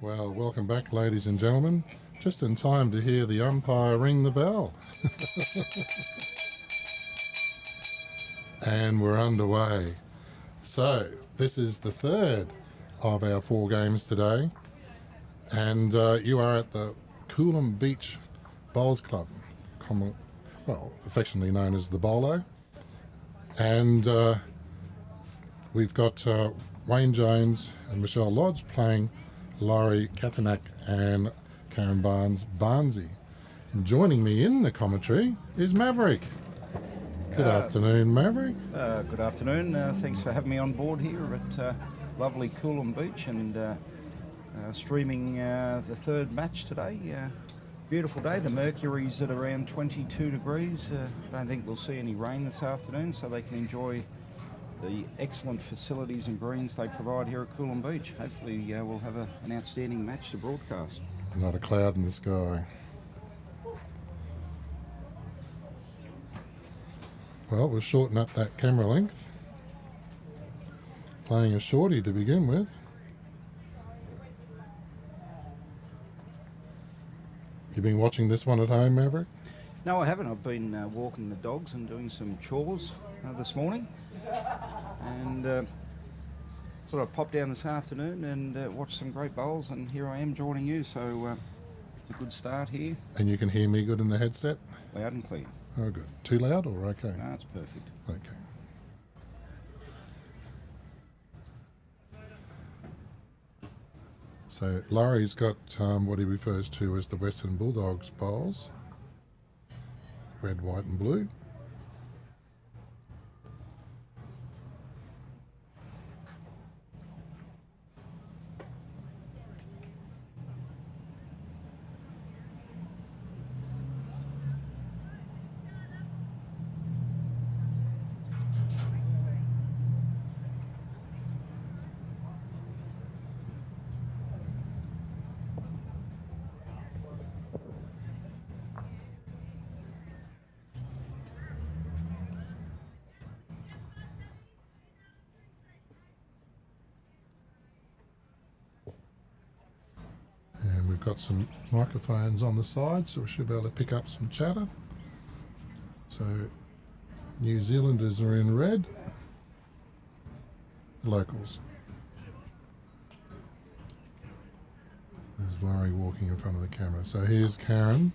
Well, welcome back, ladies and gentlemen. Just in time to hear the umpire ring the bell. And we're underway. So, this is the third of our 4 games today. And you are at the Coolum Beach Bowls Club, affectionately known as the Bolo. And we've got Wayne Jones and Michelle Lodge playing Laurie Katanak and Karen Barnsey. And joining me in the commentary is Maverick. Good afternoon, Maverick. Good afternoon. Thanks for having me on board here at lovely Coolum Beach and streaming the third match today. Beautiful day. The mercury's at around 22 degrees. Don't think we'll see any rain this afternoon, so they can enjoy the excellent facilities and greens they provide here at Coolum Beach. Hopefully we'll have an outstanding match to broadcast. Not a cloud in the sky. Well, we'll shorten up that camera length. Playing a shorty to begin with. You been watching this one at home, Maverick? No, I haven't. I've been walking the dogs and doing some chores this morning. And thought I'd pop down this afternoon and watch some great bowls, and here I am joining you, so it's a good start here. And you can hear me good in the headset? Loud and clear. Oh, good. Too loud or okay? No, it's perfect. Okay. So Laurie's got what he refers to as the Western Bulldogs bowls. Red, white and blue. And we've got some microphones on the side, so we should be able to pick up some chatter. So New Zealanders are in red, locals. There's Laurie walking in front of the camera. So here's Karen.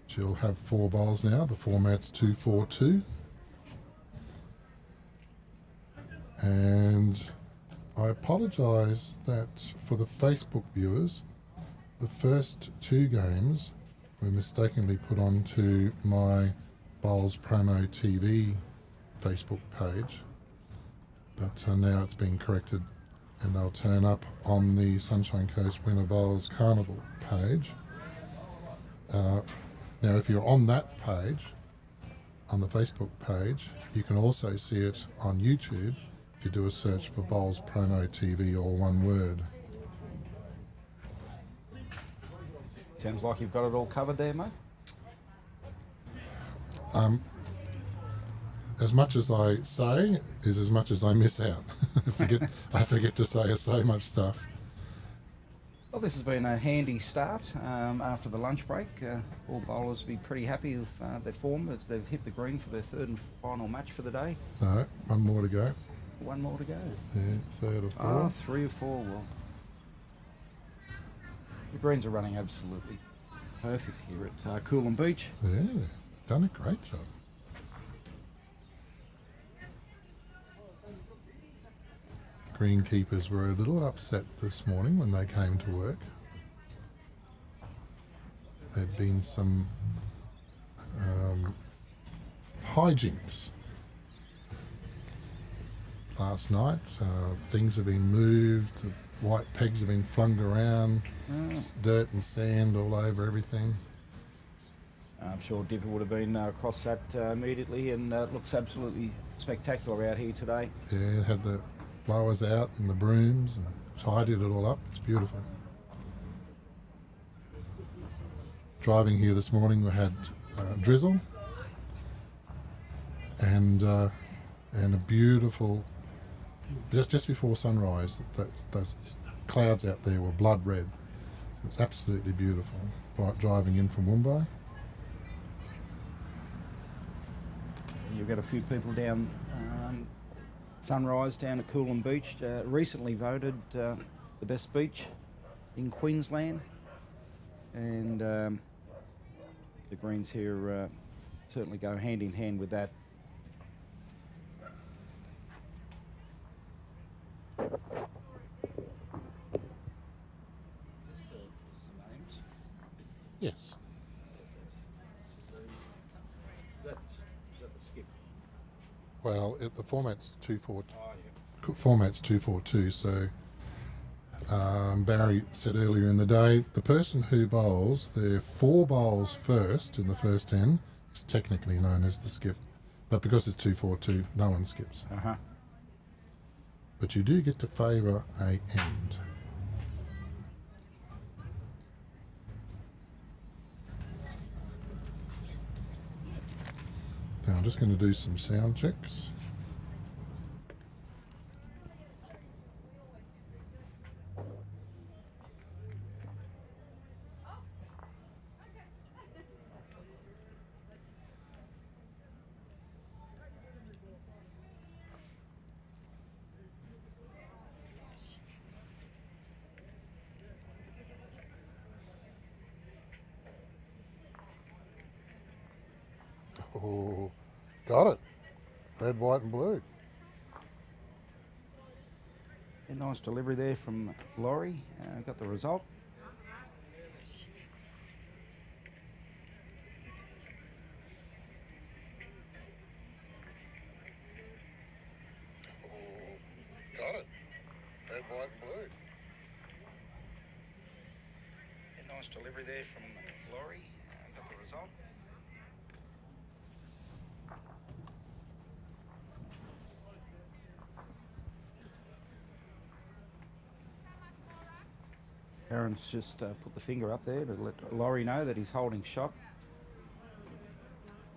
She'll have 4 bowls now. The format's 2-4-2. And I apologise that for the Facebook viewers, the first 2 games were mistakenly put onto my Bowls Promo TV Facebook page, but now it's been corrected and they'll turn up on the Sunshine Coast Winter Bowls Carnival page. Now if you're on that page, on the Facebook page, you can also see it on YouTube if you do a search for Bowls Promo TV, all one word. Sounds like you've got it all covered there, mate. As much as I say is as much as I miss out. I forget to say so much stuff. Well, this has been a handy start after the lunch break. All bowlers will be pretty happy with their form as they've hit the green for their third and final match for the day. No, one more to go. One more to go. Yeah, 3rd or 4th. 3 or 4. Well, the greens are running absolutely perfect here at Coolum Beach. Yeah, done a great job. Greenkeepers were a little upset this morning when they came to work. There'd been some hijinks last night. Things have been moved, the white pegs have been flung around, dirt and sand all over everything. I'm sure Dipper would have been across that immediately, and it looks absolutely spectacular out here today. Yeah, had the blowers out and the brooms and tidied it all up. It's beautiful. Driving here this morning, we had drizzle and a beautiful, just before sunrise, those clouds out there were blood red. It was absolutely beautiful. Driving in from Mumbai. You've got a few people down Sunrise down at Coolum Beach. Recently voted the best beach in Queensland, and the greens here certainly go hand in hand with that. Yes. Is that the skip? Well, the format's 2-4. Oh, yeah. Format's 2-4-2. So Barry said earlier in the day, the person who bowls their 4 bowls first in the first 10 is technically known as the skip, but because it's 2-4-2, no one skips. But you do get to favour a end. Now I'm just going to do some sound checks. Oh, got it. Red, white and blue. A nice delivery there from Laurie. Got the result. Oh, got it. Red, white and blue. A nice delivery there from Laurie. Got the result. Aaron's just put the finger up there to let Laurie know that he's holding shot.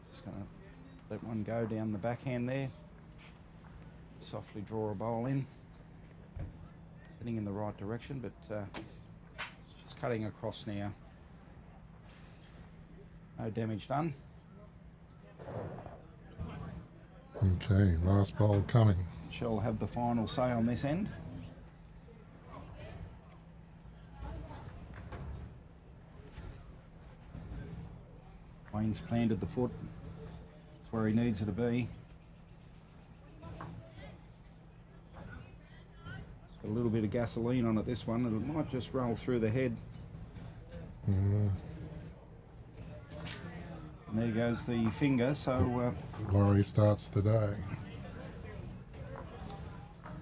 Just going to let one go down the backhand there. Softly draw a bowl in. Heading in the right direction, but just cutting across now. No damage done. Okay, last bowl coming. She'll have the final say on this end. Wayne's planted the foot. It's where he needs it to be. It's got a little bit of gasoline on it, this one. It might just roll through the head. And there goes the finger, so... Laurie starts the day.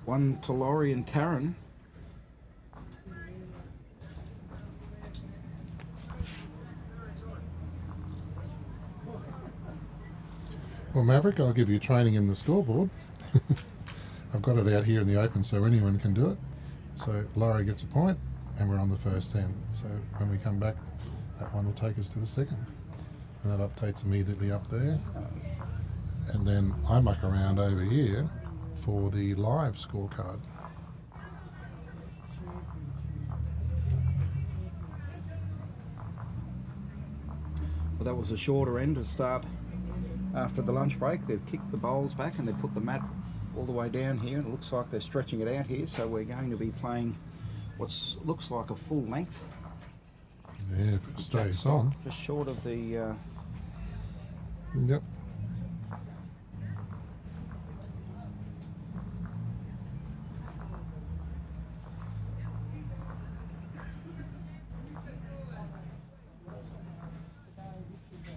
1 to Laurie and Karen. Well, Maverick, I'll give you training in the scoreboard. I've got it out here in the open so anyone can do it. So Laurie gets a point and we're on the first 10. So when we come back, that one will take us to the second. And that updates immediately up there. And then I muck around over here for the live scorecard. Well, that was a shorter end to start after the lunch break. They've kicked the bowls back and they've put the mat all the way down here, and it looks like they're stretching it out here, so we're going to be playing what looks like a full length. Yeah, if it stays on. Just short of the... Yep.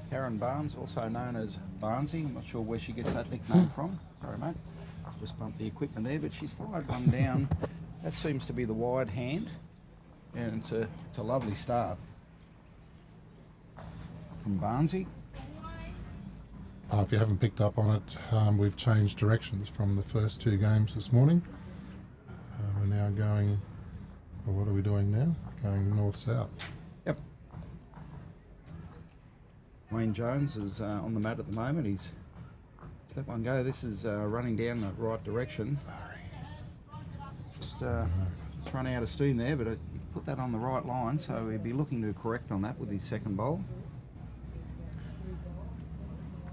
Karen Barnes, also known as Barnesy. I'm not sure where she gets that nickname from. Sorry, mate. Just bumped the equipment there, but she's fired one down. That seems to be the wide hand, and it's a lovely start from Barnesy. If you haven't picked up on it, we've changed directions from the first 2 games this morning. We're now going, well, what are we doing now? Going north-south. Yep. Wayne Jones is on the mat at the moment. He's let one go. This is running down the right direction. Just run out of steam there, but put that on the right line, so he'll be looking to correct on that with his second bowl.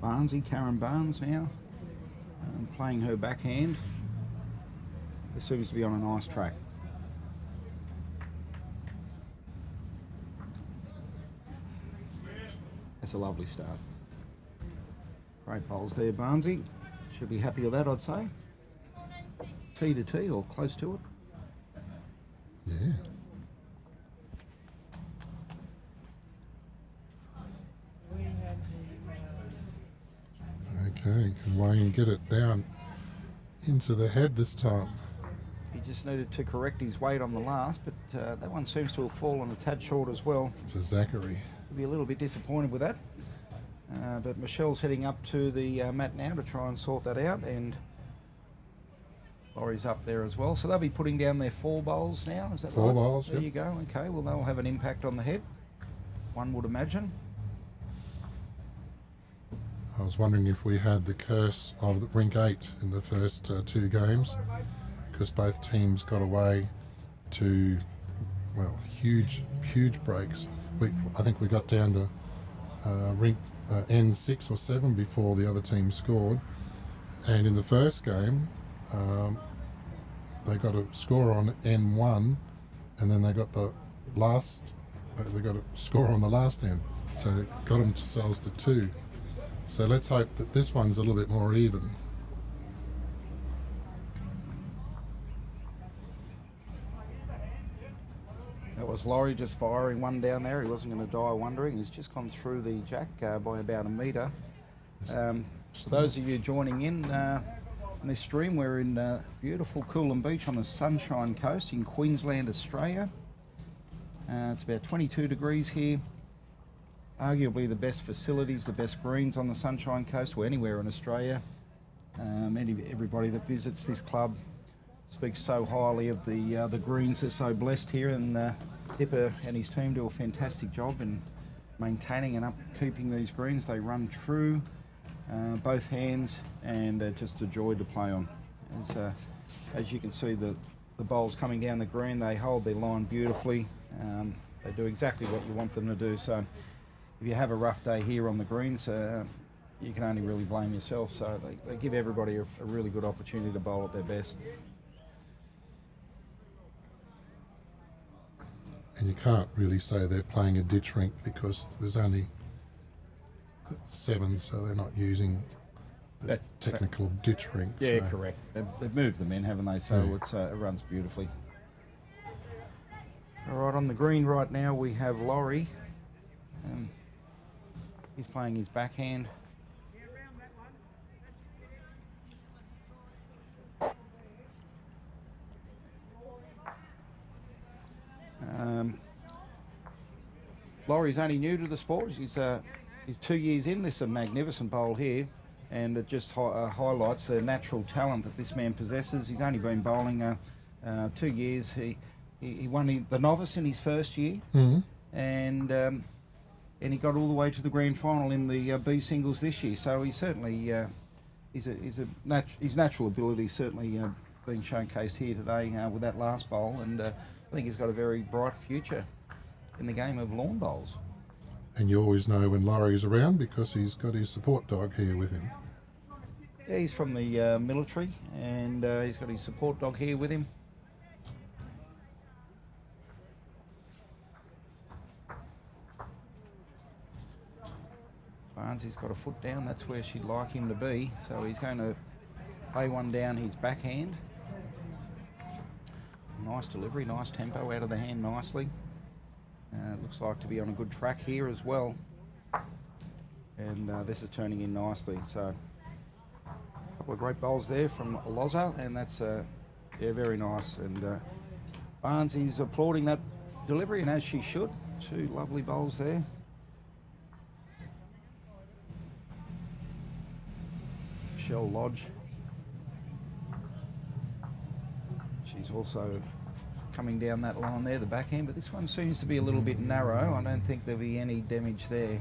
Barnesy, Karen Barnes now, playing her backhand. This seems to be on a nice track. That's a lovely start. Great bowls there, Barnesy. Should be happy with that, I'd say. Tee to tee, or close to it. Yeah. Okay, can Wayne get it down into the head this time? He just needed to correct his weight on the last, but that one seems to have fallen a tad short as well. It's a Zachary. He'll be a little bit disappointed with that. But Michelle's heading up to the mat now to try and sort that out, and Laurie's up there as well. So they'll be putting down their 4 bowls now, is that right? 4 bowls, There yep. you go. Okay, well, they'll have an impact on the head, one would imagine. I was wondering if we had the curse of the rink 8 in the first 2 games, because both teams got away to, well, huge breaks. I think we got down to rink N6 or 7 before the other team scored, and in the first game they got a score on N1, and then they got the last, they got a score on the last end, so it got themselves to 2. So let's hope that this one's a little bit more even. That was Laurie just firing one down there. He wasn't going to die wondering. He's just gone through the jack by about a metre. For those of you joining in this stream, we're in beautiful Coolum Beach on the Sunshine Coast in Queensland, Australia. It's about 22 degrees here. Arguably the best facilities, the best greens on the Sunshine Coast, or anywhere in Australia. Everybody that visits this club speaks so highly of the greens. They're so blessed here, and Hipper and his team do a fantastic job in maintaining and upkeeping these greens. They run true, both hands, and just a joy to play on. As you can see, the bowls coming down the green, they hold their line beautifully. They do exactly what you want them to do. So if you have a rough day here on the greens, you can only really blame yourself. So they give everybody a really good opportunity to bowl at their best. And you can't really say they're playing a ditch rink because there's only 7, so they're not using the technical ditch rink. Yeah, so. correct. They've moved them in, haven't they? So yeah. It runs beautifully. All right, on the green right now we have Laurie. He's playing his backhand. Laurie's only new to the sport. He's 2 years in. This is a magnificent bowl here, and it just highlights the natural talent that this man possesses. He's only been bowling 2 years. He won the novice in his first year, and he got all the way to the grand final in the B singles this year. So he certainly his natural ability certainly being showcased here today with that last bowl, and I think he's got a very bright future in the game of lawn bowls. And you always know when Laurie's around because he's got his support dog here with him. Yeah, he's from the military, and he's got his support dog here with him. Barnesy's got a foot down. That's where she'd like him to be. So he's going to play one down his backhand. Nice delivery, nice tempo out of the hand nicely. Looks like to be on a good track here as well. And this is turning in nicely. So a couple of great bowls there from Loza, and that's very nice. And Barnesy's applauding that delivery, and as she should. 2 lovely bowls there. Michelle Lodge. She's also coming down that line there, the backhand, but this one seems to be a little bit narrow. I don't think there'll be any damage there.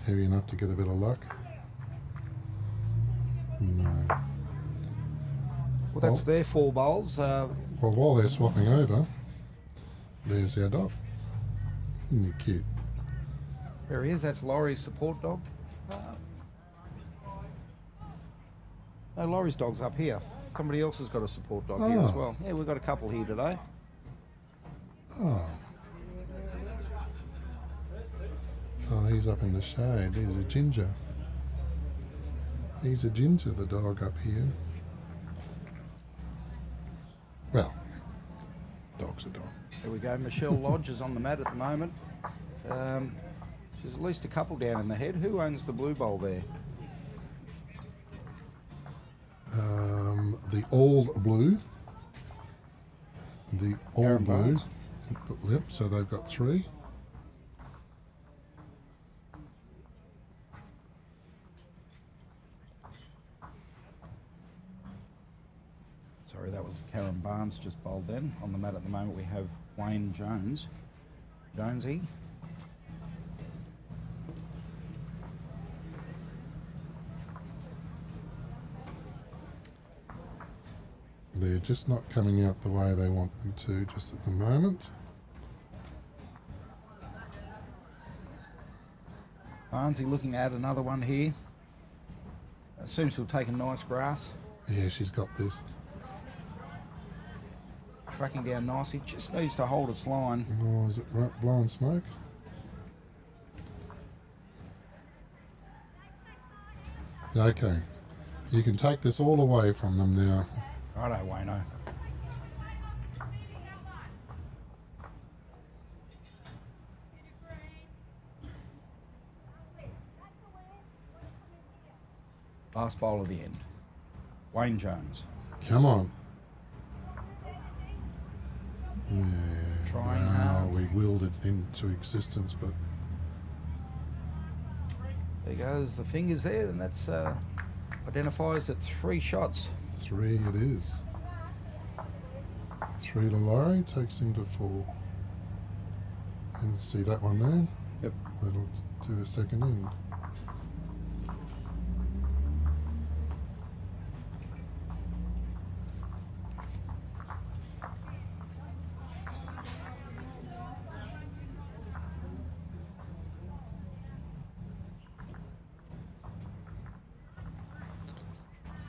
Heavy enough to get a bit of luck? No. Well, that's their 4 bowls. Well, while they're swapping over, there's our dog. Isn't he cute? There he is. That's Laurie's support dog. No, Laurie's dog's up here. Somebody else has got a support dog here as well. Yeah, we've got a couple here today. Oh. Oh, he's up in the shade. He's a ginger. He's a ginger, the dog up here. Well, dog's a dog. There we go. Michelle Lodge is on the mat at the moment. There's at least a couple down in the head. Who owns the blue bowl there? The all blue. The all Aaron blue. Barnes. Yep, so they've got 3. Sorry, that was Karen Barnes just bowled then. On the mat at the moment we have Wayne Jones. Jonesy. They're just not coming out the way they want them to just at the moment. Barnesy looking at another one here. Seems to have taken nice grass. Yeah, she's got this. Tracking down nicely. Just needs to hold its line. Oh, is it blowing smoke? Okay. You can take this all away from them now. Righto, Wayno. Last bowl of the end. Wayne Jones. Come on. Yeah. Trying wow, hard. we willed it into existence, but There goes the fingers there, and that's identifies at 3 shots. 3 it is. 3 to Laurie, takes him to 4. And see that one there? Yep. That'll do a second end.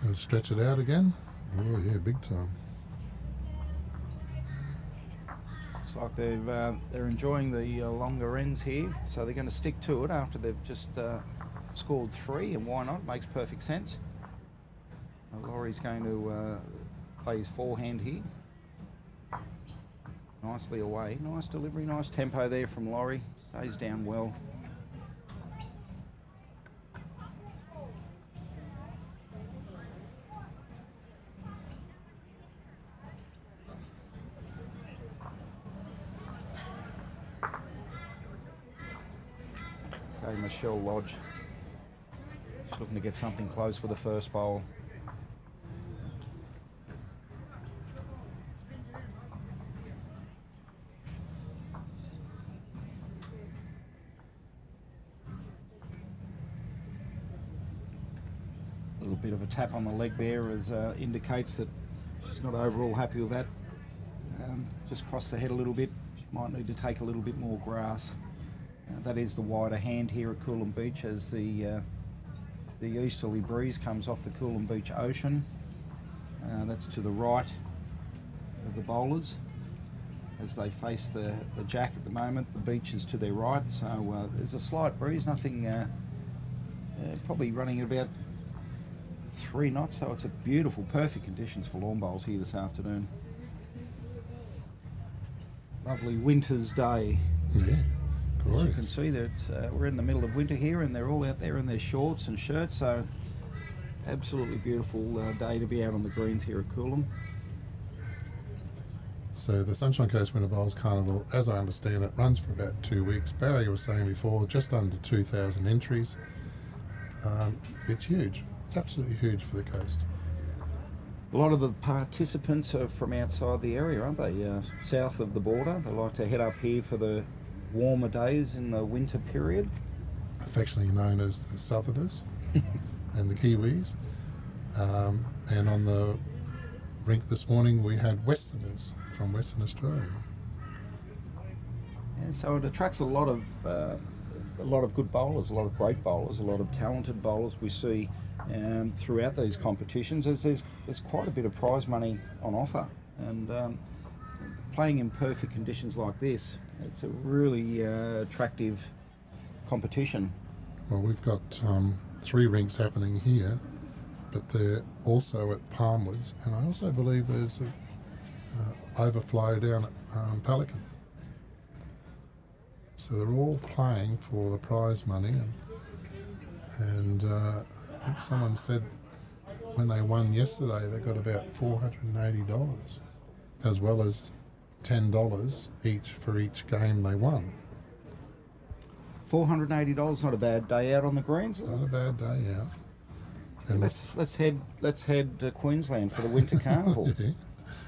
And stretch it out again. Oh yeah, big time. Looks like they're enjoying the longer ends here, so they're going to stick to it after they've just scored 3, and why not? Makes perfect sense. Laurie's going to play his forehand here. Nicely away. Nice delivery, nice tempo there from Laurie. Stays down well. Okay, Michelle Lodge. Just looking to get something close for the first bowl. A little bit of a tap on the leg there as indicates that she's not overall happy with that. Just cross the head a little bit. She might need to take a little bit more grass. That is the wider hand here at Coolum Beach as the easterly breeze comes off the Coolum Beach Ocean. That's to the right of the bowlers as they face the jack at the moment. The beach is to their right, so there's a slight breeze, nothing, probably running at about 3 knots, so it's a beautiful, perfect conditions for lawn bowls here this afternoon. Lovely winter's day. Yeah, As you can glorious. see, that we're in the middle of winter here, and they're all out there in their shorts and shirts. So, absolutely beautiful day to be out on the greens here at Coolum. So the Sunshine Coast Winter Bowls Carnival, as I understand it, runs for about 2 weeks. Barry was saying before, just under 2,000 entries. It's huge. It's absolutely huge for the coast. A lot of the participants are from outside the area, aren't they? South of the border. They like to head up here for the warmer days in the winter period. Affectionately known as the Southerners and the Kiwis. And on the rink this morning we had Westerners from Western Australia. Yeah, so it attracts a lot of good bowlers, a lot of great bowlers, a lot of talented bowlers we see throughout these competitions. There's quite a bit of prize money on offer, and playing in perfect conditions like this, it's a really attractive competition. Well, we've got 3 rinks happening here, but they're also at Palmwoods, and I also believe there's a overflow down at Pelican. So they're all playing for the prize money, and I think someone said when they won yesterday they got about $480, as well as $10 each for each game they won. $480, not a bad day out on the greens. Not a bad day, yeah. And let's head to Queensland for the Winter Carnival. yeah.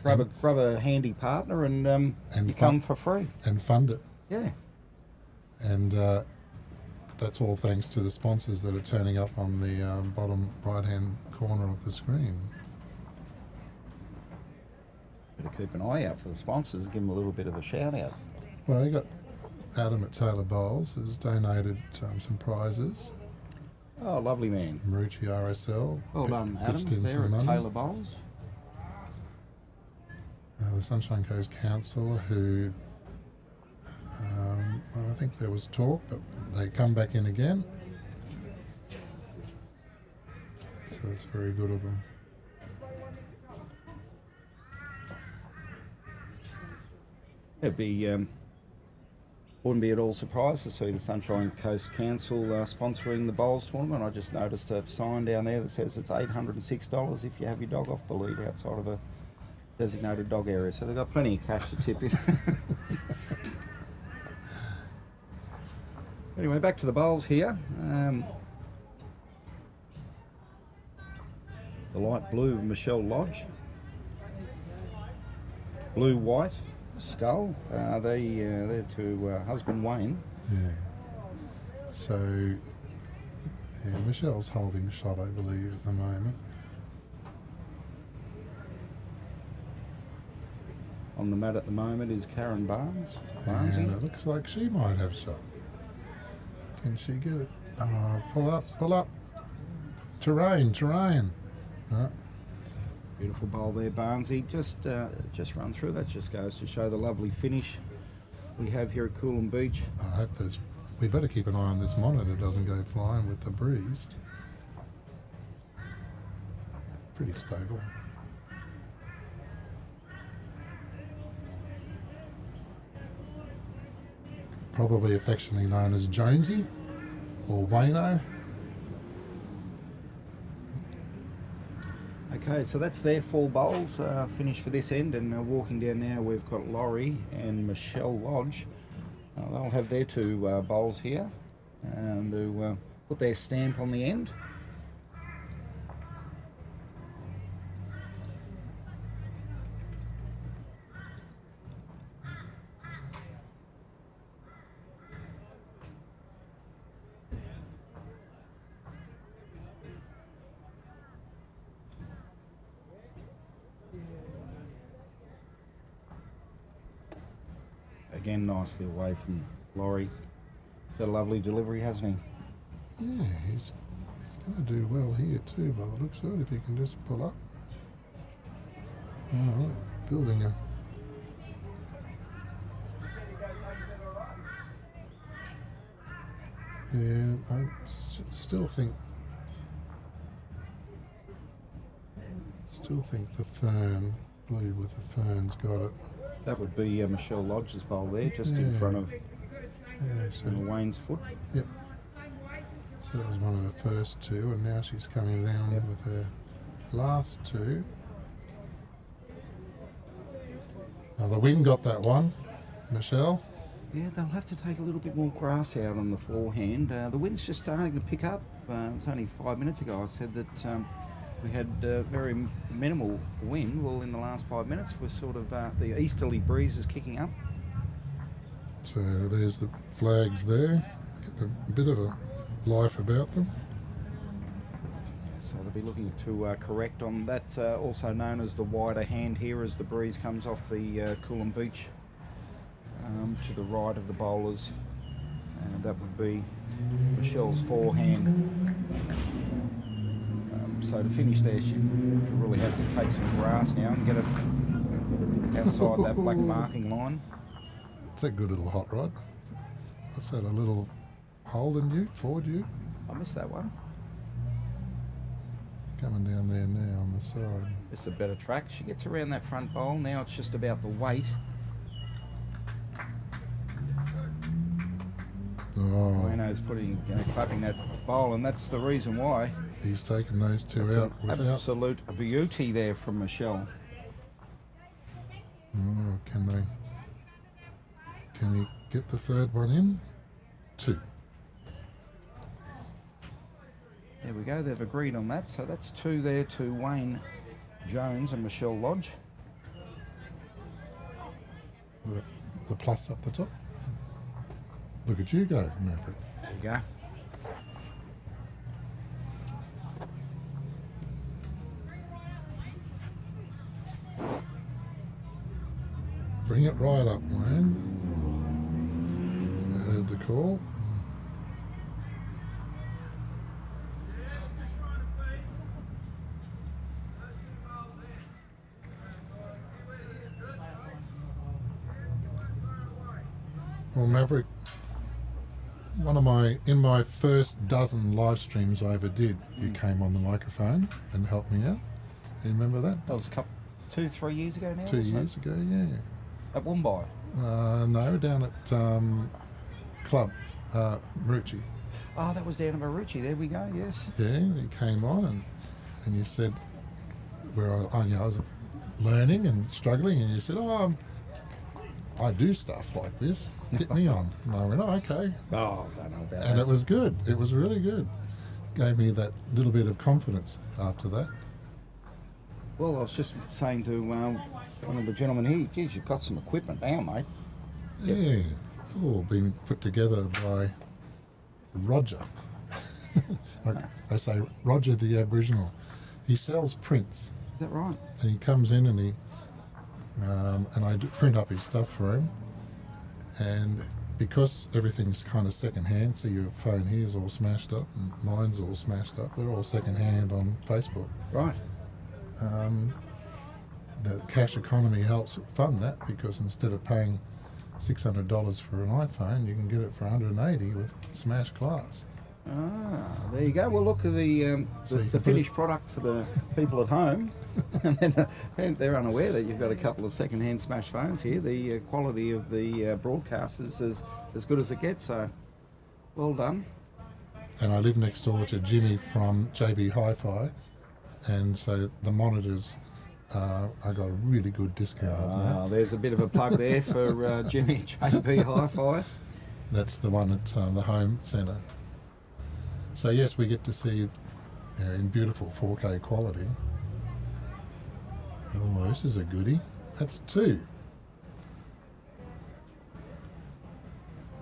Grab a handy partner, and you come for free. And fund it. Yeah. And that's all thanks to the sponsors that are turning up on the bottom right-hand corner of the screen. Better keep an eye out for the sponsors. Give them a little bit of a shout out. Well, you got Adam at Taylor Bowls has donated some prizes. Oh, lovely man. Marucci RSL. Well done, Adam. pitched in There some at money. Taylor Bowls. The Sunshine Coast Council, who well, I think there was talk, but they come back in again. So that's very good of them. Wouldn't be at all surprised to see the Sunshine Coast Council sponsoring the bowls tournament. I just noticed a sign down there that says it's $806 if you have your dog off the lead outside of a designated dog area. So they've got plenty of cash to tip in. Anyway, back to the bowls here. The light blue Michelle Lodge. Blue-white Skull. They're to husband Wayne. Yeah. So, yeah, Michelle's holding shot, I believe, at the moment. On the mat at the moment is Karen Barnes. And it looks like she might have shot. Can she get it? Pull up. Terrain. Right. Beautiful bowl there, Barnesy. Just run through. That just goes to show the lovely finish we have here at Coolum Beach. I hope we better keep an eye on this monitor doesn't go flying with the breeze. Pretty stable. Probably affectionately known as Jonesy or Wayno. Okay, so that's their 4 bowls finished for this end, and walking down now we've got Laurie and Michelle Lodge. They'll have their 2 bowls here and to put their stamp on the end. Again, nicely away from Laurie. He's got a lovely delivery, hasn't he? Yeah, he's going to do well here too, by the looks of it, if he can just pull up. Oh, building a... Yeah, I still think the fern, blue with the fern's got it. That would be Michelle Lodge's bowl there, just in front of so Wayne's foot. Yep. So that was one of her first 2, and now she's coming down with her last 2. Now the wind got that one, Michelle. Yeah, they'll have to take a little bit more grass out on the forehand. The wind's just starting to pick up. It was only 5 minutes ago I said that we had very minimal wind. Well, in the last 5 minutes, we're sort of the easterly breeze is kicking up. So there's the flags there. Get a bit of a life about them. So they'll be looking to correct on that. Also known as the wider hand here, as the breeze comes off the Coolum Beach to the right of the bowlers. That would be Michelle's forehand. So to finish there, she'll really have to take some grass now and get it outside that black marking line. It's a good little hot rod. What's that, a little Holden ute, Ford ute? I missed that one. Coming down there now on the side. This is a better track. She gets around that front bowl. Now it's just about the weight. Oh, Reno's clapping that bowl, and that's the reason why. he's taken those two It's out an without. absolute beauty there from Michelle. Oh, can he get the third one in? 2. There we go. They've agreed on that. So that's 2 there to Wayne Jones and Michelle Lodge. The plus up the top. Look at you go, Maverick. There you go. Bring it right up, Wayne. You heard the call. Well, Maverick, in my first dozen live streams I ever did, you came on the microphone and helped me out. You remember that? That was 2-3 years ago now? 2 wasn't it? years ago, yeah. At Woombye. No, down at Club Marucci. Oh, that was down at Marucci. There we go, yes. Yeah, you came on and you said, I was learning and struggling, and you said, I do stuff like this. Get me on. And I went, okay. Oh, I don't know about And that. it was good. It was really good. Gave me that little bit of confidence after that. Well, I was just saying to one of the gentlemen here, geez, you've got some equipment now, mate. Yeah, it's all been put together by Roger. Like I say, Roger the Aboriginal. He sells prints, Is that right? and he comes in and I print up his stuff for him. And because everything's kind of second hand, so your phone here is all smashed up and mine's all smashed up, they're all second hand on Facebook. Right. The cash economy helps fund that, because instead of paying $600 for an iPhone, you can get it for $180 with smashed glass. Ah, there you go. Well, look at the So you can put finished product for the people at home. And then they're unaware that you've got a couple of second-hand smashed phones here. The quality of the broadcast is as good as it gets, so well done. And I live next door to Jimmy from JB Hi-Fi, and so the monitors, I got a really good discount on that. There's a bit of a plug there for Jimmy JB Hi-Fi. That's the one at the home centre. So yes, we get to see in beautiful 4K quality. Oh, this is a goodie. That's 2.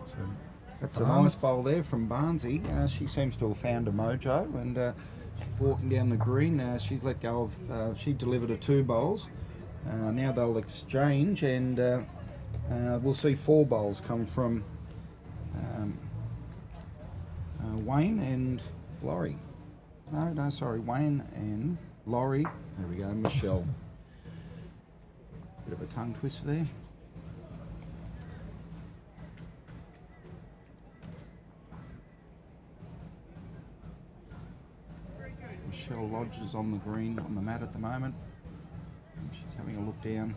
So That's a nice bowl there from Barnsey. She seems to have found a mojo, and she's walking down the green. She's let go of. She delivered her 2 bowls. Now they'll exchange, and we'll see 4 bowls come from Wayne and Laurie. No, sorry, Wayne and Laurie. There we go, Michelle. Bit of a tongue twister there. Michelle Lodge is on the green, on the mat at the moment. She's having a look down.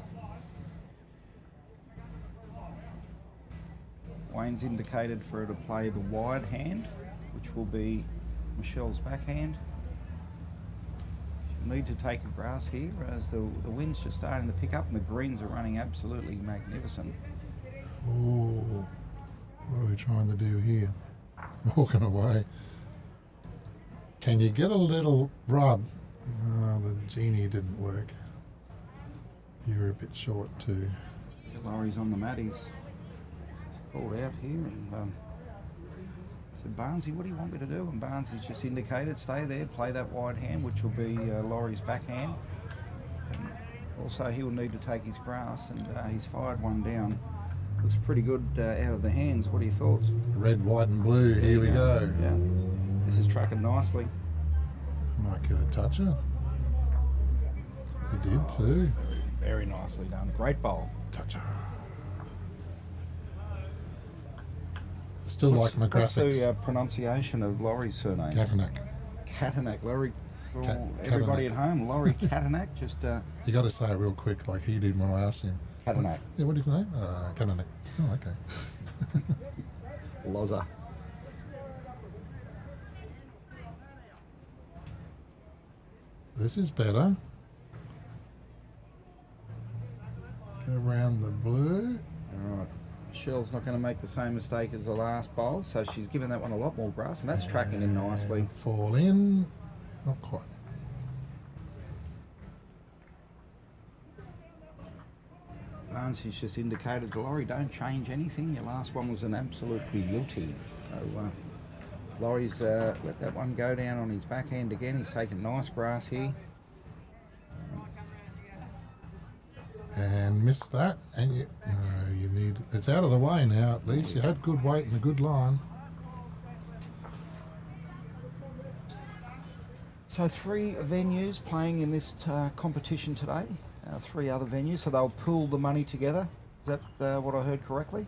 Wayne's indicated for her to play the wide hand, which will be Michelle's backhand. She'll need to take a grass here as the wind's just starting to pick up and the greens are running absolutely magnificent. oh, what are we trying to do here? Walking away. Can you get a little rub? Oh, the genie didn't work. You were a bit short too. Laurie's on the mat, he's called out here and said, Barnsey, what do you want me to do? And Barnsey's just indicated, stay there, play that wide hand, which will be Laurie's backhand. And also, he will need to take his grass, and he's fired one down. Looks pretty good out of the hands. What are your thoughts? Red, white and blue. Here we go. Yeah. This is tracking nicely. Might get a toucher. He did too. Very nicely done. Great bowl. Toucher. Still like my What's graphics. the pronunciation of Laurie's surname? Katanak. Katanak. Laurie, for Katanak. everybody at home, Laurie Katanak. Just You got to say it real quick, like he did when I asked him. Katanak. Yeah, what is your name? Katanak. Oh, okay. Loza. This is better. Get around the blue. All right. Michelle's not going to make the same mistake as the last bowl, so she's given that one a lot more grass, and that's tracking in nicely. Fall in. Not quite. Nancy's just indicated to Laurie, don't change anything. Your last one was an absolute beauty. So Laurie's let that one go down on his backhand again. He's taken nice grass here. And missed that. And you need, it's out of the way now at least. You had good weight and a good line. So 3 venues playing in this competition today. 3 other venues, so they'll pool the money together. Is that what I heard correctly?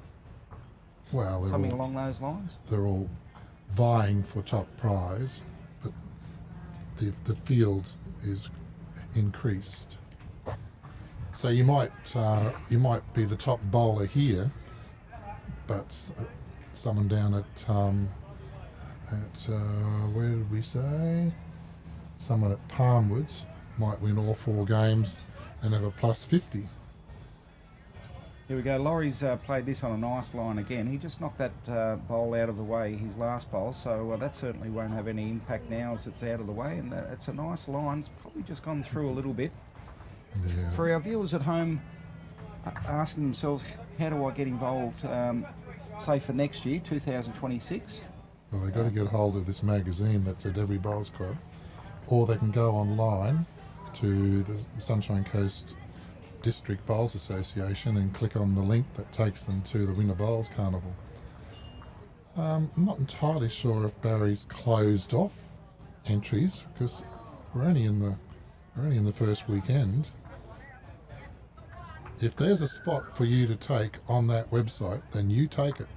Well, they're Something all, along those lines? they're all vying for top prize, but the field is increased. So you might be the top bowler here, but someone down at where did we say? Someone at Palmwoods might win all 4 games and have a plus 50. Here we go. Laurie's played this on a nice line again. He just knocked that bowl out of the way, his last bowl, so that certainly won't have any impact now as it's out of the way. And it's a nice line. It's probably just gone through a little bit. Yeah. For our viewers at home asking themselves, how do I get involved, say for next year, 2026? Well, they've got to get hold of this magazine that's at every bowls club, or they can go online to the Sunshine Coast District Bowls Association and click on the link that takes them to the Winter Bowls Carnival. I'm not entirely sure if Barry's closed off entries because we're only in the first weekend. If there's a spot for you to take on that website, then you take it.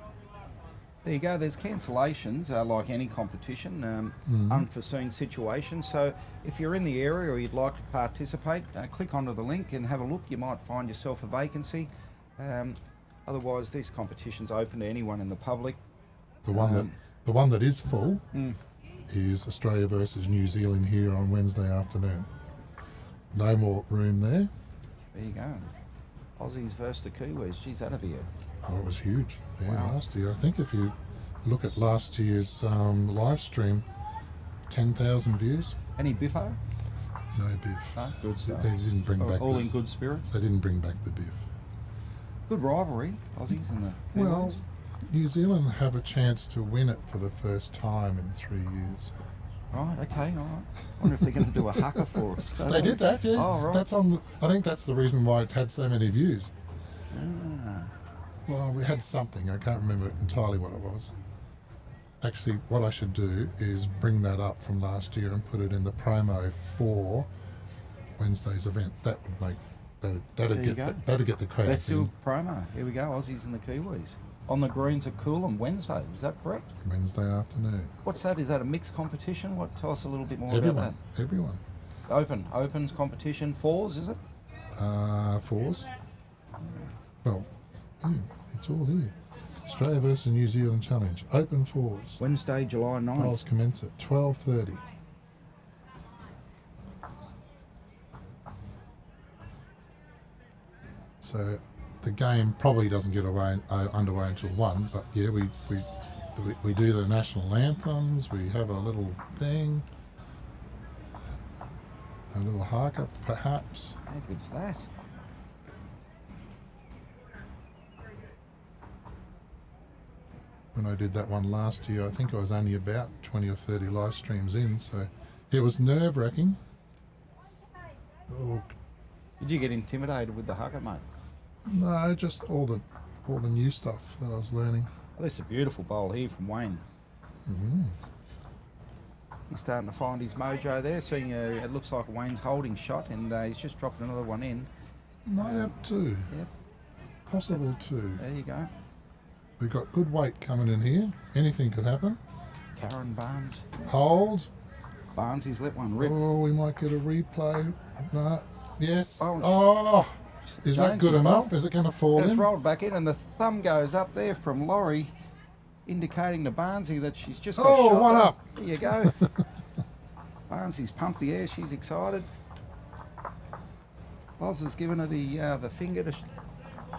There you go. There's cancellations, like any competition, unforeseen situations. So if you're in the area or you'd like to participate, click onto the link and have a look. You might find yourself a vacancy. Otherwise, this competition's open to anyone in the public. The one that is full is Australia versus New Zealand here on Wednesday afternoon. No more room there. There you go. Aussies versus the Kiwis. Geez, that'd be Oh, it was huge. Yeah, Wow. last year. I think if you look at last year's live stream, 10,000 views. any biffo? No biff. No? Good stuff. They didn't bring back. All in good spirits. They didn't bring back the biff. Good rivalry, Aussies and the Well, Kiwis. New Zealand have a chance to win it for the first time in 3 years. Right, okay, all right. Wonder if they're going to do a haka for us. They did that, yeah. Oh, right. That's on. I think that's the reason why it had so many views. Ah. Well, we had something. I can't remember entirely what it was. Actually, what I should do is bring that up from last year and put it in the promo for Wednesday's event. That would make that'd get the crowd. Let's do a promo. Here we go, Aussies and the Kiwis. On the greens at Coolum Wednesday, is that correct? Wednesday afternoon. What's that? Is that a mixed competition? Tell us a little bit more Everyone, about that. Opens competition, 4s, is it? 4s. Well, it's all here. Australia versus New Zealand Challenge. Open 4s. Wednesday, July 9th. Bowls commence at 12:30. So the game probably doesn't get underway until 1, but yeah, we do the national anthems, we have a little thing, a little haka perhaps. How good's that? When I did that one last year, I think I was only about 20 or 30 live streams in, so it was nerve-wracking. Oh, Did you get intimidated with the haka, mate? no, just all all the new stuff that I was learning. Oh, this is a beautiful bowl here from Wayne. He's starting to find his mojo there. Seeing it looks like Wayne's holding shot, and he's just dropped another one in. Might have two. Yep. Possible two. There you go. We've got good weight coming in here. Anything could happen. Karen Barnes. Hold. Barnes, he's let one rip. Oh, we might get a replay. No. Yes. Oh, Oh. Is that good enough? Is it going to fall It's in? rolled back in, and the thumb goes up there from Laurie, indicating to Barnesy that she's just got Oh, shot. one up. There you go. Barnesy's pumped the air. She's excited. Oz has given her the finger to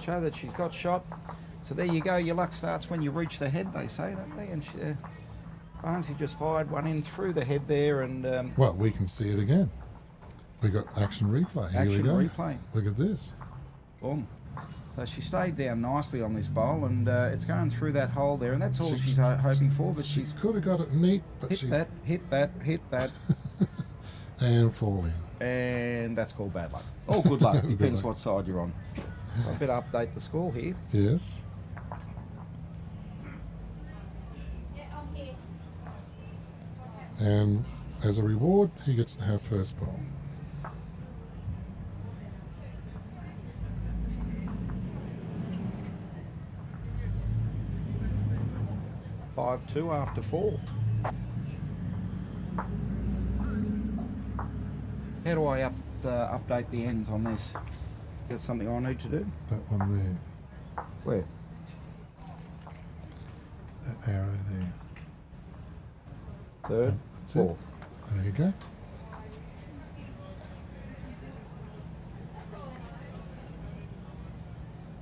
show that she's got shot. So there you go. Your luck starts when you reach the head, they say, don't they? And Barnesy just fired one in through the head there, and Well, we can see it again. We got action replay. Here action we go. replay. Look at this. Boom. So she stayed down nicely on this bowl, and it's going through that hole there, and that's all she's hoping for. But She she's could have got it neat, but hit that, hit that, and fall in. and that's called bad luck. Or good luck, Good depends luck. what side you're on. So I better update the score here. Yes. And as a reward, he gets to have first bowl. Five two after four. How do I update the ends on this? Is that something I need to do? That one there. Where? That arrow there. Third, That's fourth. it. There you go.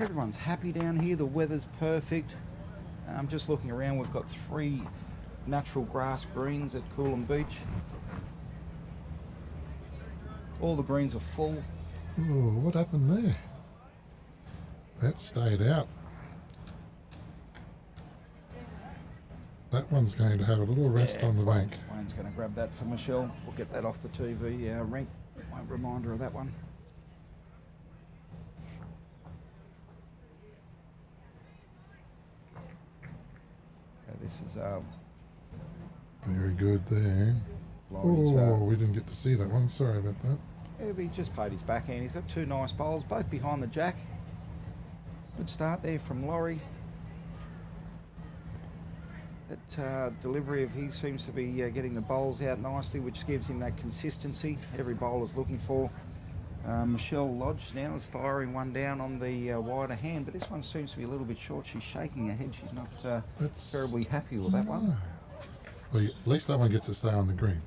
Everyone's happy down here. The weather's perfect. I'm just looking around. We've got 3 natural grass greens at Coolum Beach. All the greens are full. Oh, what happened there? That stayed out. That one's going to have a little rest on the bank. Wayne's going to grab that for Michelle. We'll get that off the TV rank. Won't remind her of that one. This is Very good there. Laurie's. Oh, we didn't get to see that one. Sorry about that. He just played his backhand. He's got 2 nice bowls, both behind the jack. Good start there from Laurie. That delivery of his seems to be getting the bowls out nicely, which gives him that consistency every bowler's looking for. Michelle Lodge now is firing one down on the wider hand, but this one seems to be a little bit short. She's shaking her head. She's not terribly happy with that one. Well, at least that one gets to stay on the green.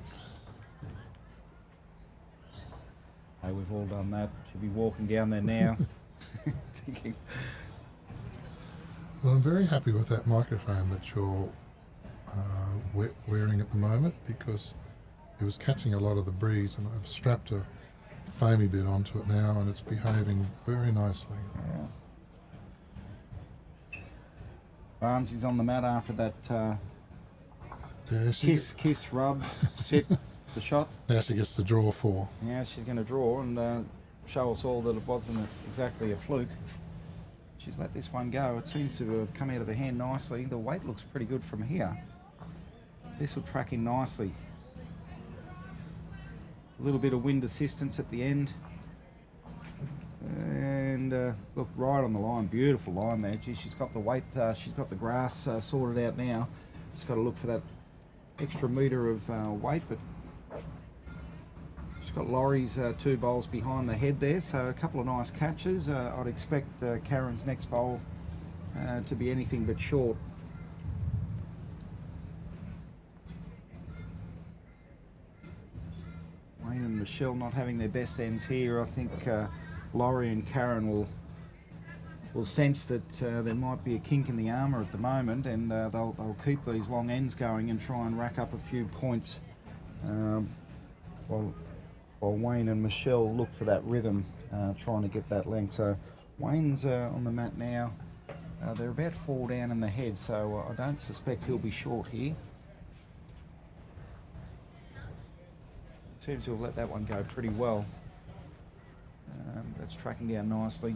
Hey, we've all done that. She'll be walking down there now, thinking, Well, I'm very happy with that microphone that you're wearing at the moment, because it was catching a lot of the breeze, and I've strapped a foamy bit onto it now, and it's behaving very nicely. Barnes is on the mat after that Yeah, kiss, rub, sit, the shot. now she gets to draw 4. Now she's going to draw and show us all that it wasn't exactly a fluke. She's let this one go. It seems to have come out of the hand nicely. The weight looks pretty good from here. This will track in nicely. A little bit of wind assistance at the end. And look, right on the line. Beautiful line there. Gee, she's got the weight, she's got the grass sorted out now. Just got to look for that extra metre of weight, but she's got Laurie's 2 bowls behind the head there, so a couple of nice catches. I'd expect Karen's next bowl to be anything but short. Wayne and Michelle not having their best ends here. I think Laurie and Karen will sense that there might be a kink in the armour at the moment, and they'll keep these long ends going and try and rack up a few points while Wayne and Michelle look for that rhythm, trying to get that length. So Wayne's on the mat now. They're about 4 down in the head, so I don't suspect he'll be short here. Seems to have let that one go pretty well. That's tracking down nicely.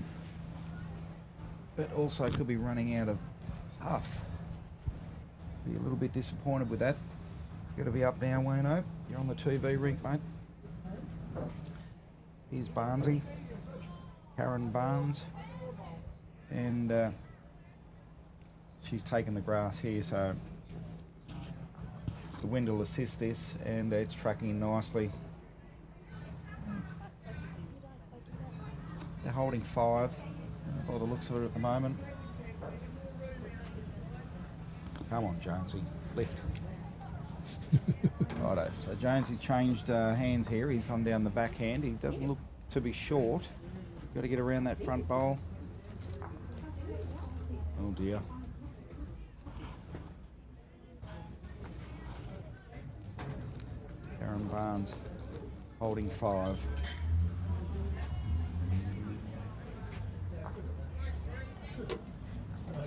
but also could be running out of puff. Be a little bit disappointed with that. Got to be up now, Wayno. You're on the TV rink, mate. Here's Barnesy, Karen Barnes, and she's taken the grass here, so the wind will assist this, and it's tracking in nicely. They're holding 5 by the looks of it at the moment. Come on, Jonesy, lift. Righto, so Jonesy changed hands here. He's gone down the backhand. He doesn't look to be short. Got to get around that front bowl. Oh dear. Karen Barnes holding 5.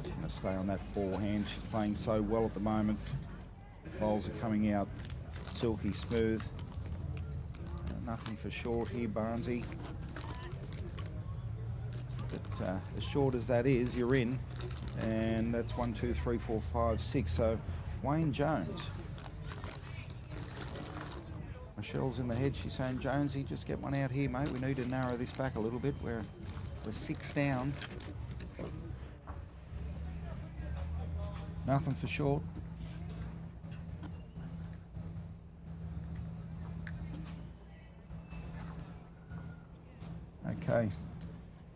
Going to stay on that forehand. She's playing so well at the moment. Bowls are coming out silky smooth. Nothing for short here, Barnesy. But as short as that is, you're in. And that's 1, 2, 3, 4, 5, 6. So Wayne Jones. Michelle's in the head. She's saying, Jonesy, just get one out here, mate. We need to narrow this back a little bit. We're 6 down. Nothing for short. Okay,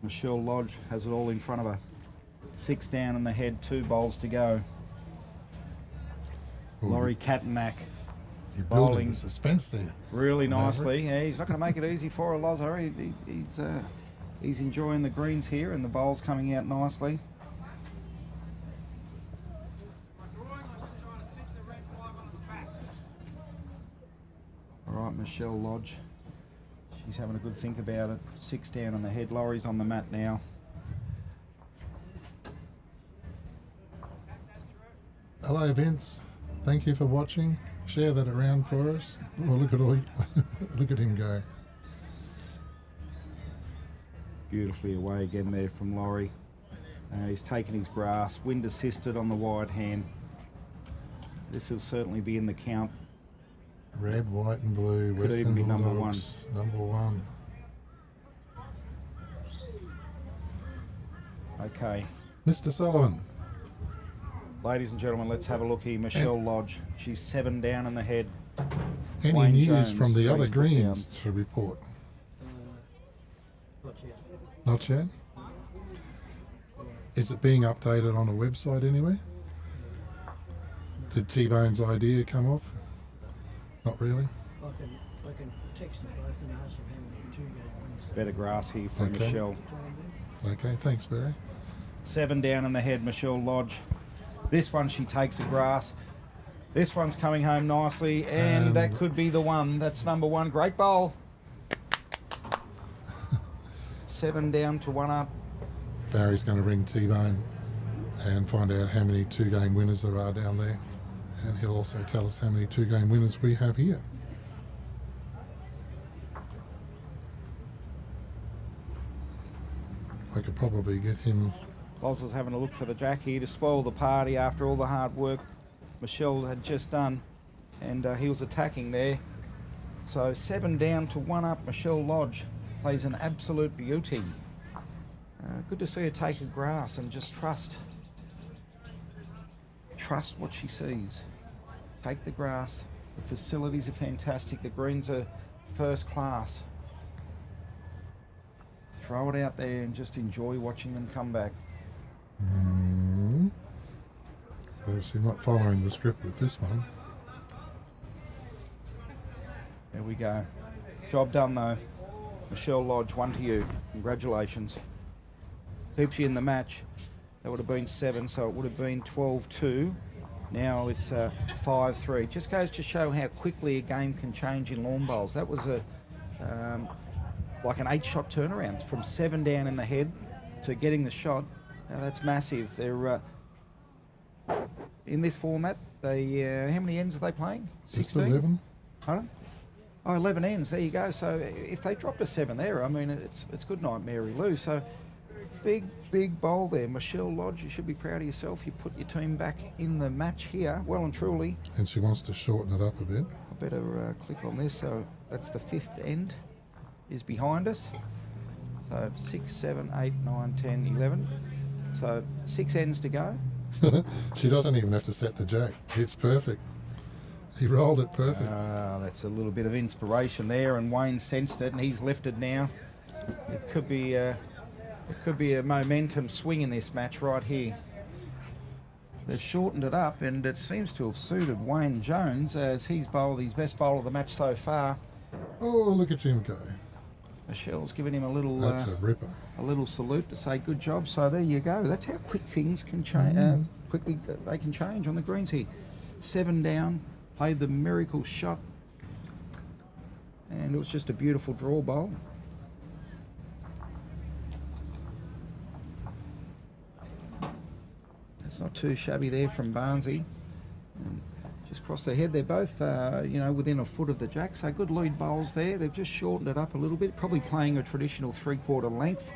Michelle Lodge has it all in front of her. 6 down in the head, 2 bowls to go. Ooh, Laurie Kattenack you're building bowling the suspense there. really nicely. Yeah, he's not going to make it easy for her, Lozo. He's enjoying the greens here, and the bowl's coming out nicely. All right, Michelle Lodge. She's having a good think about it. 6 down on the head. Laurie's on the mat now. Hello, Vince. Thank you for watching. Share that around for us. Oh, look at all. Look at him go. Beautifully away again there from Laurie. He's taken his grass. Wind assisted on the wide hand. This will certainly be in the count. Red, white and blue. Could even be number 1. Number 1. Okay. Mr. Sullivan. Ladies and gentlemen, let's have a look here. Michelle Lodge. She's 7 down in the head. Any Wayne news Jones, from the other 3 foot greens down. to report? Not yet. Not yet? Is it being updated on a website anywhere? Did T-Bone's idea come off? Not really? I can text them both and ask them how many 2-game wins. Better grass here from Okay. Michelle. Okay, thanks, Barry. 7 down in the head, Michelle Lodge. This one, she takes a grass. This one's coming home nicely, and that could be the one. That's number 1. Great bowl. 7 down to 1 up. Barry's going to ring T-Bone and find out how many 2-game winners there are down there. And he'll also tell us how many 2-game winners we have here. I could probably get him. Loz is having a look for the jack here to spoil the party after all the hard work Michelle had just done. And he was attacking there. So 7 down to 1 up. Michelle Lodge plays an absolute beauty. Good to see her take a grass and just trust what she sees. Take the grass. The facilities are fantastic. The greens are first class. Throw it out there and just enjoy watching them come back. So you're not following the script with this one. There we go. Job done though. Michelle Lodge, 1 to you. Congratulations. Keeps you in the match. That would have been 7, so it would have been 12-2. Now it's 5-3. Just goes to show how quickly a game can change in lawn bowls. That was like an 8-shot turnaround from 7 down in the head to getting the shot. Now that's massive. They're in this format. They how many ends are they playing? 16? Just 11. Pardon? Oh, 11 ends. There you go. So if they dropped a 7 there, I mean, it's good night, Mary Lou. So big bowl there. Michelle Lodge, you should be proud of yourself. You put your team back in the match here, well and truly. And she wants to shorten it up a bit. I better click on this. So that's the 5th end is behind us. So 6, 7, 8, 9, 10, 11. So 6 ends to go. She doesn't even have to set the jack. It's perfect. He rolled it perfect. That's a little bit of inspiration there, and Wayne sensed it, and he's lifted now. It could be a momentum swing in this match right here. They've shortened it up, and it seems to have suited Wayne Jones as he's bowled his best bowl of the match so far. Oh, look at him go. Michelle's giving him a little That's a ripper. a little salute to say good job. So there you go. That's how quick things can change. Quickly they can change on the greens here. 7 down, played the miracle shot, and it was just a beautiful draw bowl. It's not too shabby there from Barnesy. And just cross their head. They're both, within a foot of the jack. So good lead bowls there. They've just shortened it up a little bit. Probably playing a traditional 3/4 length.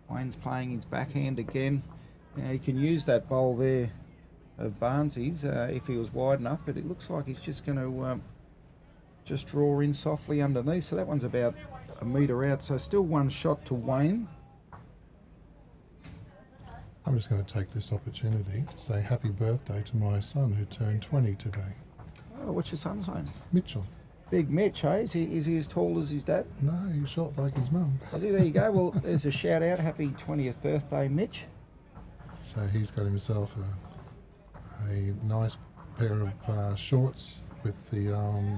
Wayne's playing his backhand again. Now he can use that bowl there of Barnesy's if he was wide enough. But it looks like he's just going to just draw in softly underneath. So that one's about a metre out. So still 1 shot to Wayne. I'm just going to take this opportunity to say happy birthday to my son who turned 20 today. Oh, what's your son's name? Mitchell. Big Mitch, eh? Is he as tall as his dad? No, he's short like his mum. I think there you go. Well, there's a shout out. Happy 20th birthday, Mitch. So he's got himself a nice pair of shorts with the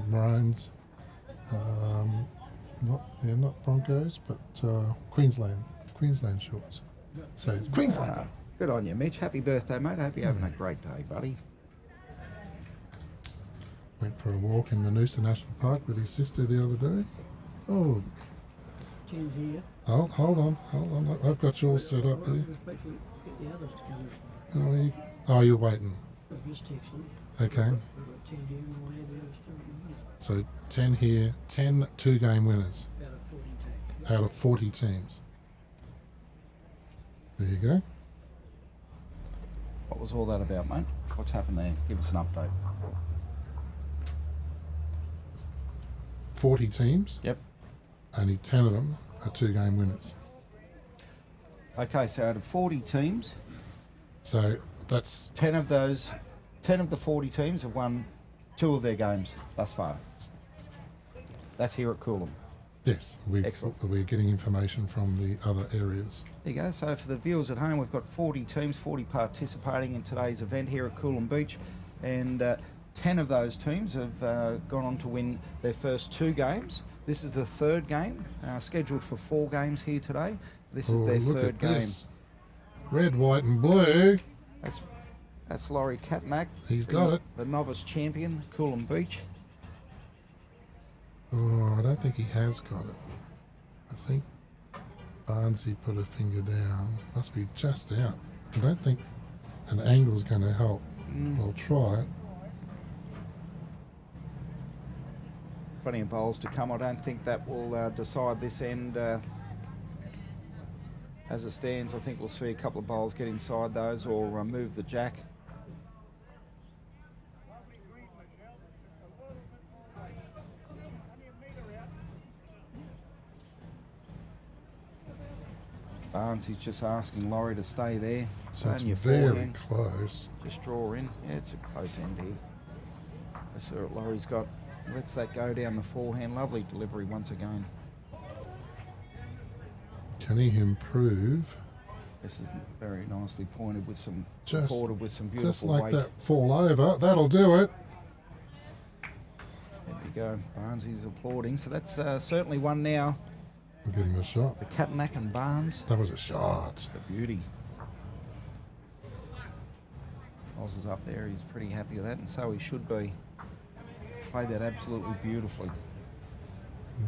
maroons. Not Broncos, but Queensland shorts. So Queensland. Good on you, Mitch. Happy birthday, mate. I hope you're having a great day, buddy. Went for a walk in the Noosa National Park with his sister the other day. Oh, 10 here. hold on. I've got you all set up Well, here. just wait till we get the others to come in. You're waiting. I've just texted. Okay. We've got 10 here and we'll have the others still in here. So 10 here, 10 2-game winners Out of 40 teams. out of 40 teams. There you go. What was all that about, mate? What's happened there? Give us an update. 40 teams, Yep. only 10 of them are 2-game winners. Okay, so out of 40 teams, So that's 10 of the 40 teams have won 2 of their games thus far. That's here at Coolum. yes. Excellent. We're getting information from the other areas. There you go. So for the viewers at home, we've got 40 teams, 40 participating in today's event here at Coolum Beach, and 10 of those teams have gone on to win their first 2 games. This is the 3rd game, scheduled for 4 games here today. This is their Look 3rd at game. this. Red, white, and blue. That's Laurie Katnack. He's got it. The novice champion, Coolum Beach. Oh, I don't think he has got it. I think Barnesy put a finger down. Must be just out. I don't think an angle's going to help. I'll try it. Plenty of bowls to come. I don't think that will decide this end. As it stands, I think we'll see a couple of bowls get inside those or move the jack. Barnes is just asking Laurie to stay there. So it's On your very forehand, close. just draw in. Yeah, it's a close end here. So Laurie's got, lets that go down the forehand. Lovely delivery once again. Can he improve? This is very nicely pointed with some, Just- supported with some Just beautiful like weight. that fall over. That'll do it. There we go. Barnes is applauding. So that's certainly one now. I'll give him a shot. The Katnack and Barnes. That was a shot. The beauty. Oz is up there. He's pretty happy with that, and so he should be. Played that absolutely beautifully.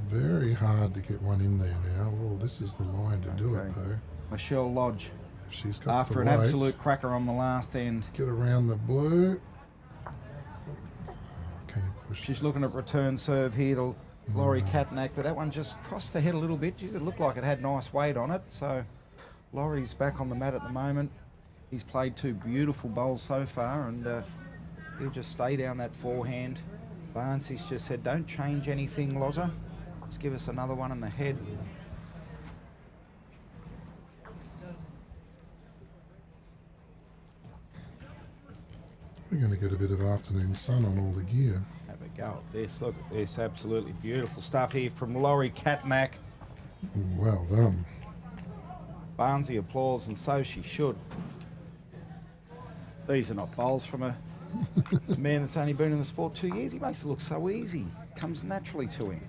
Very hard to get one in there now. Oh, this is the line to do it, Okay. though. Michelle Lodge, If she's got after the an weight, absolute cracker on the last end. get around the blue. Can you push? She's looking at return serve here to Laurie Katnack, but that one just crossed the head a little bit. Geez, it looked like it had nice weight on it. So Laurie's back on the mat at the moment. He's played 2 beautiful bowls so far, and he'll just stay down that forehand. Barnsley's just said, don't change anything, Loza. Just give us another one in the head. We're going to get a bit of afternoon sun on all the gear. Have a go at this. Look at this. Absolutely beautiful stuff here from Laurie Katnack. Well done. Barnsley applauds, and so she should. These are not bowls from a man that's only been in the sport 2 years. He makes it look so easy. Comes naturally to him.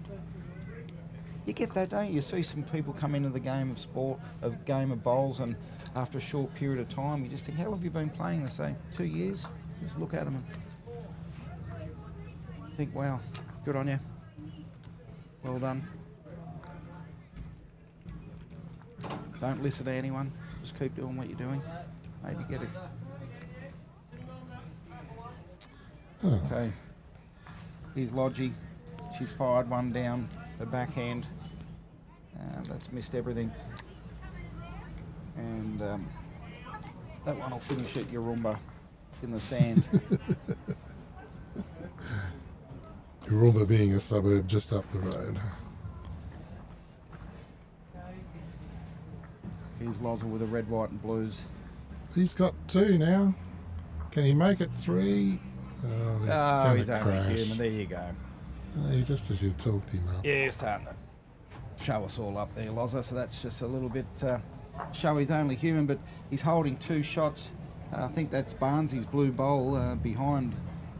You get that, don't you? You see some people come into the game of sport, a game of bowls, and after a short period of time, you just think, how long have you been playing? They say, 2 years. Just look at them and think, wow, good on you. Well done. Don't listen to anyone. Just keep doing what you're doing. Maybe get it. Okay. Here's Lodgy. She's fired one down the backhand. That's missed everything. And that one will finish at Yarumba in the sand. Yarumba being a suburb just up the road. Here's Loza with a red, white and blues. He's got 2 now. Can he make it 3? Oh, he's only human. There you go. He's just as you talked him up. Yeah, he's starting to show us all up there, Loza. So that's just a little bit show he's only human, but he's holding 2 shots. I think that's Barnsley's blue bowl behind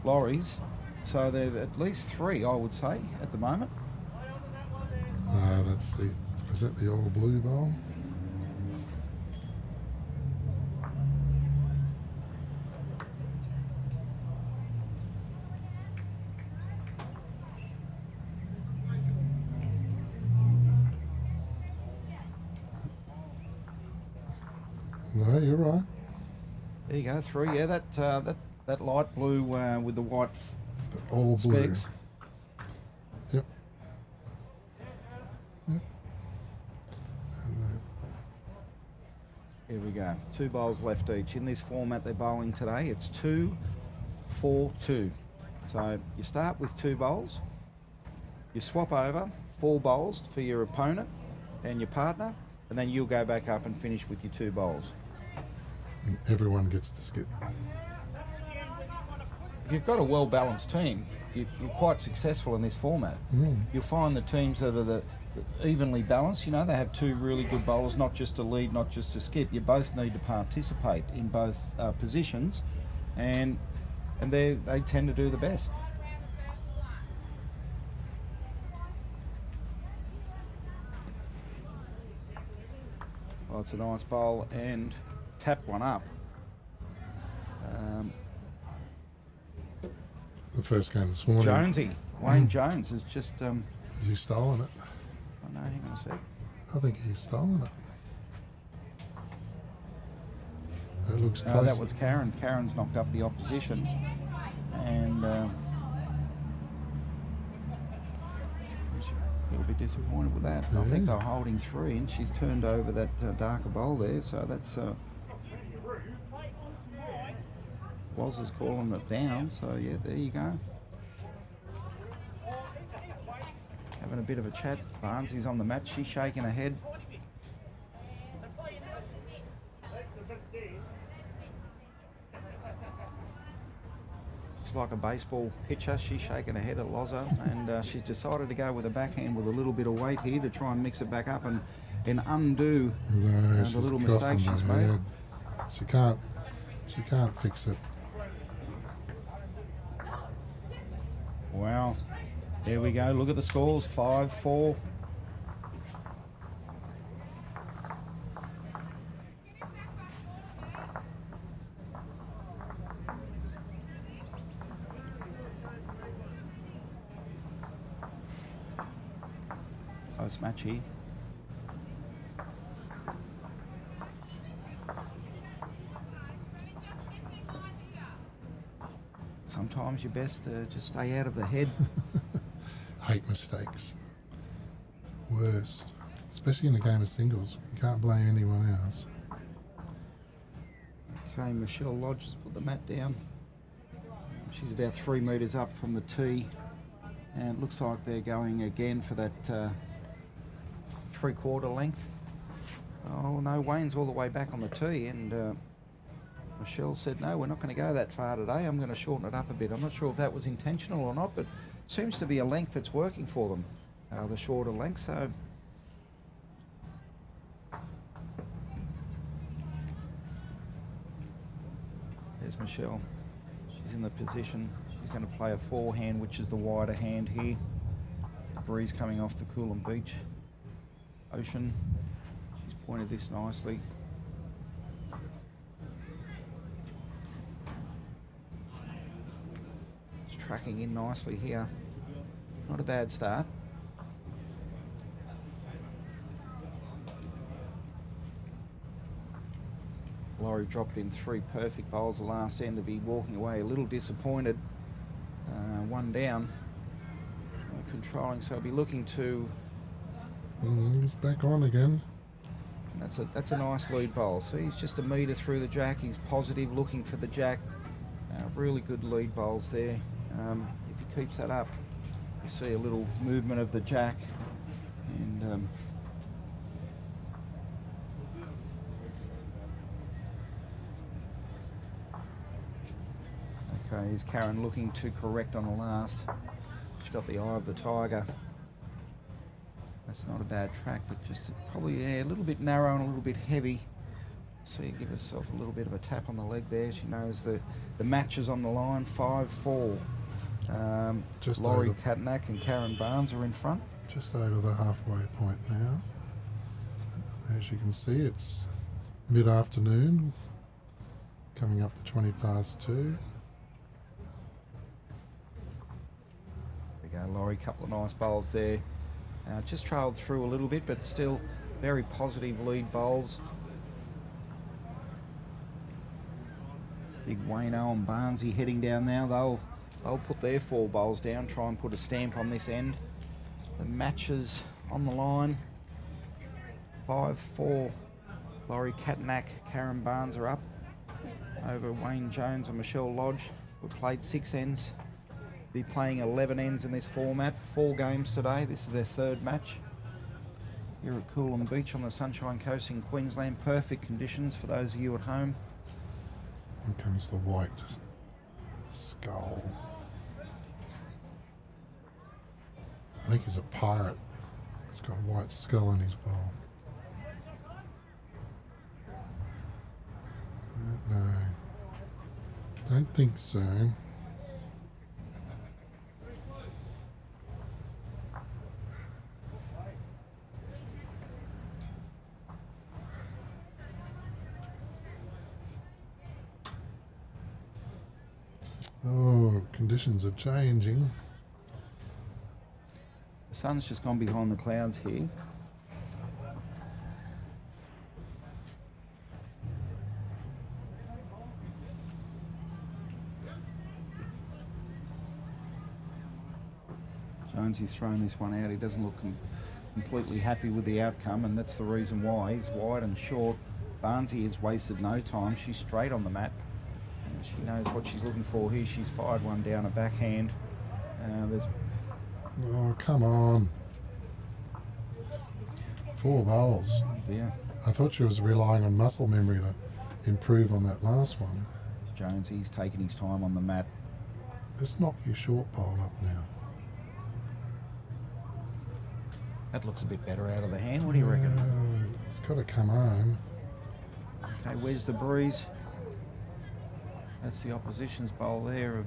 Laurie's. So they're at least 3, I would say, at the moment. Is that the old blue bowl? No, you're right. There you go, 3. Yeah, that light blue with the white All blue. specs. Yep. Here we go. 2 bowls left each. In this format they're bowling today, it's 2, 4, 2. So you start with 2 bowls, you swap over 4 bowls for your opponent and your partner, and then you'll go back up and finish with your 2 bowls. And everyone gets to skip. If you've got a well-balanced team, you're quite successful in this format. You'll find the teams that are the evenly balanced, you know, they have 2 really good bowlers, not just to lead, not just to skip. You both need to participate in both positions, and they tend to do the best. Well, it's a nice bowl and tap one up. The first game this morning. Jonesy, Wayne Jones has just... Has he stolen it? oh no, hang on a sec. I think he's stolen it. It looks close. That was Karen. Karen's knocked up the opposition. And a little bit disappointed with that. I think they're holding 3 and she's turned over that darker bowl there. So that's... Woz is calling it down. So yeah, there you go. Having a bit of a chat. Barnsley's on the mat. She's shaking her head. It's like a baseball pitcher. She's shaking her head at Loza, and she's decided to go with a backhand with a little bit of weight here to try and mix it back up and undo the little mistake she's made. She can't fix it. Wow. There we go. Look at the scores. 5-4. Close match here. Sometimes you're best to just stay out of the head. hate mistakes. Worst. Especially in a game of singles. You can't blame anyone else. Okay, Michelle Lodge has put the mat down. She's about 3 metres up from the tee. And it looks like they're going again for that 3/4 length. Oh no, Wayne's all the way back on the tee, and Michelle said, no, we're not going to go that far today. I'm going to shorten it up a bit. I'm not sure if that was intentional or not, but it seems to be a length that's working for them, the shorter length. So there's Michelle. She's in the position. She's going to play a forehand, which is the wider hand here. The breeze coming off the Coolum Beach ocean. She's pointed this nicely. It's tracking in nicely here. Not a bad start. Laurie dropped in 3 perfect bowls the last end to be walking away a little disappointed. 1 down. Controlling, so he'll be looking to... He's back on again. That's a nice lead bowl. So he's just a metre through the jack. He's positive, looking for the jack. Really good lead bowls there. If he keeps that up, you see a little movement of the jack. And okay, here's Karen looking to correct on the last. She's got the eye of the tiger. That's not a bad track, but just probably a little bit narrow and a little bit heavy. So you give herself a little bit of a tap on the leg there. She knows the match is on the line, 5-4. Laurie Katnack and Karen Barnes are in front. Just over the halfway point now. As you can see, it's mid-afternoon, coming up to 2:20. There we go, Laurie, couple of nice bowls there. Just trailed through a little bit, but still very positive lead bowls. Big Wayno and Barnesy heading down now. They'll put their 4 bowls down, try and put a stamp on this end. The matches on the line. 5-4. Laurie Katnack, Karen Barnes are up over Wayne Jones and Michelle Lodge. We've played 6 ends. Be playing 11 ends in this format. 4 games today. This is their 3rd match here at Coolum Beach on the Sunshine Coast in Queensland. Perfect conditions for those of you at home. Here comes the white skull. I think he's a pirate. He's got a white skull in his bowl. No, don't think so. Oh, conditions are changing. The sun's just gone behind the clouds here. Jonesy's thrown this one out. He doesn't look completely happy with the outcome, and that's the reason why. He's wide and short. Barnesy has wasted no time. She's straight on the mat. And she knows what she's looking for here. She's fired one down a backhand. Oh, come on. 4 bowls. Yeah. I thought she was relying on muscle memory to improve on that last one. Jonesy's taking his time on the mat. Let's knock your short bowl up now. That looks a bit better out of the hand. What do you reckon? It's got to come home. Okay, where's the breeze? That's the opposition's bowl there of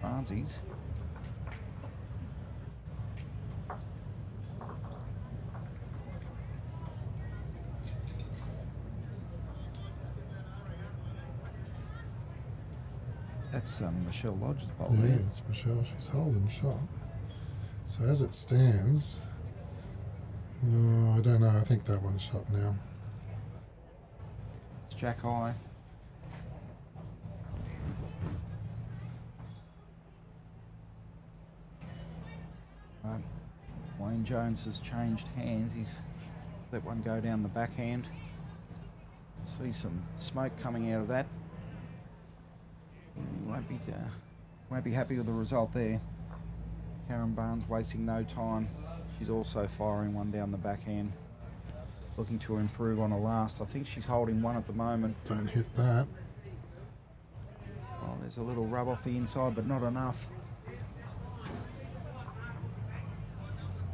Barnesy's. That's Michelle Lodge's bowl Yeah, there. it's Michelle. She's holding shot. So as it stands, I don't know. I think that one's shot now. It's Jack High. Wayne Jones has changed hands. He's let one go down the backhand. See some smoke coming out of that. He won't be happy with the result there. Karen Barnes wasting no time. She's also firing one down the backhand. Looking to improve on her last. I think she's holding one at the moment. Don't hit that. Oh, there's a little rub off the inside, but not enough.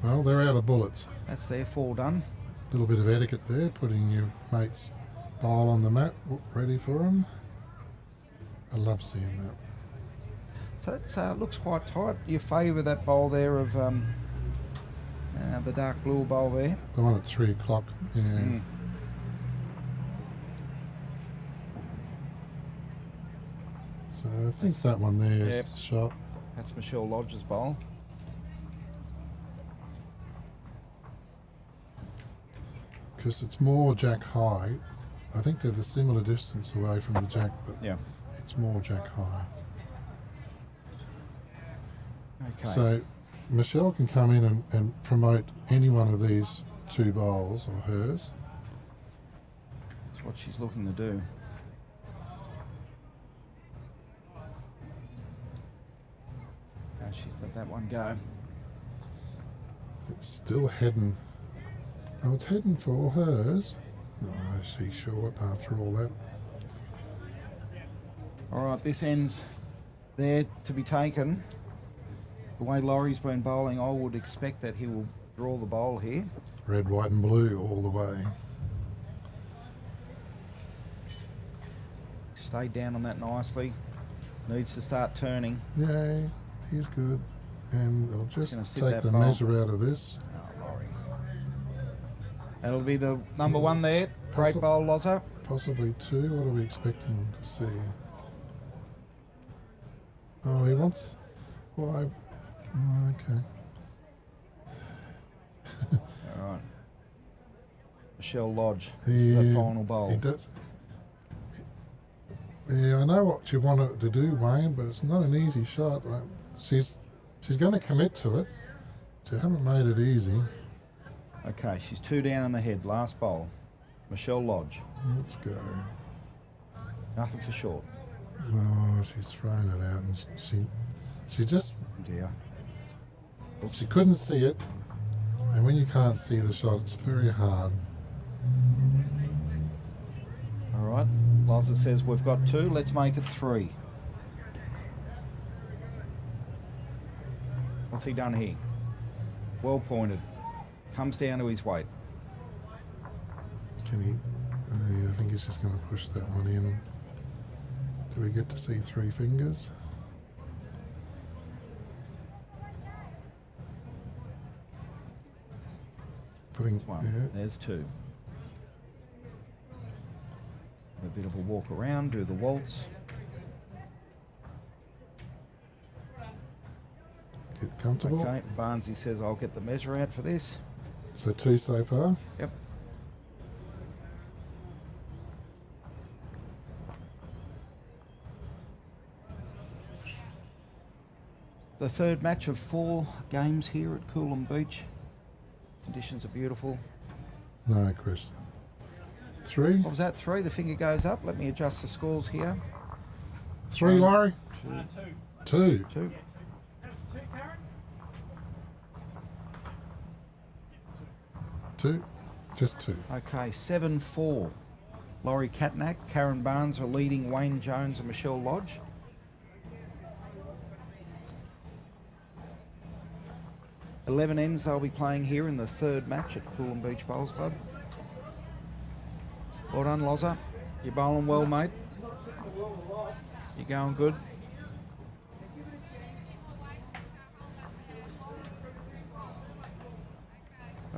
Well, they're out of bullets. That's their 4 done. A little bit of etiquette there, putting your mate's bowl on the mat, ready for him. I love seeing that. So that looks quite tight. You favour that bowl there of the dark blue bowl there? The one at 3 o'clock, yeah. Mm. So I think that one there is Yep. shot. That's Michelle Lodge's bowl. Because it's more jack high. I think they're the similar distance away from the jack, but Yeah. it's more jack high. Okay. So Michelle can come in and promote any one of these 2 bowls or hers. That's what she's looking to do. Oh, she's let that one go. It's still heading. Oh, it's heading for all hers. No, she's short after all that. All right, this ends there to be taken. The way Laurie's been bowling, I would expect that he will draw the bowl here. Red, white and blue all the way. Stayed down on that nicely. Needs to start turning. Yay, he's good. And I'll just gonna sit take that the bowl. measure out of this. Oh, Laurie. That'll be the number 1 there. Great bowl, Loza. Possibly 2. What are we expecting to see? Oh, he wants... Why? Oh, okay. All right. Michelle Lodge. This is the final bowl. He does, yeah, I know what you want her to do, Wayne, but it's not an easy shot. Right? She's going to commit to it. She haven't made it easy. Okay, she's 2 down in the head. Last bowl. Michelle Lodge. Let's go. Nothing for short. Oh, she's thrown it out, and she just Dear. she couldn't see it. And when you can't see the shot, it's very hard. All right. Loza says we've got 2. Let's make it 3. What's he done here? Well pointed. Comes down to his weight. Can he? I think he's just going to push that one in. Do we get to see 3 fingers? Putting, One. yeah, There's 2. A bit of a walk around, do the waltz. get comfortable. Okay, Barnesy says I'll get the measure out for this. So 2 so far. Yep. The 3rd match of 4 games here at Coolum Beach. Conditions are beautiful. No question. 3. What was that? 3? The finger goes up. Let me adjust the scores here. 3, Laurie. 2. 2. Two. Just 2. Okay, 7-4. Laurie Catnack, Karen Barnes are leading Wayne Jones and Michelle Lodge. Eleven ends they'll be playing here in the 3rd match at Coolum Beach Bowls Club. Well done, Loza. You're bowling well, mate. You're going good.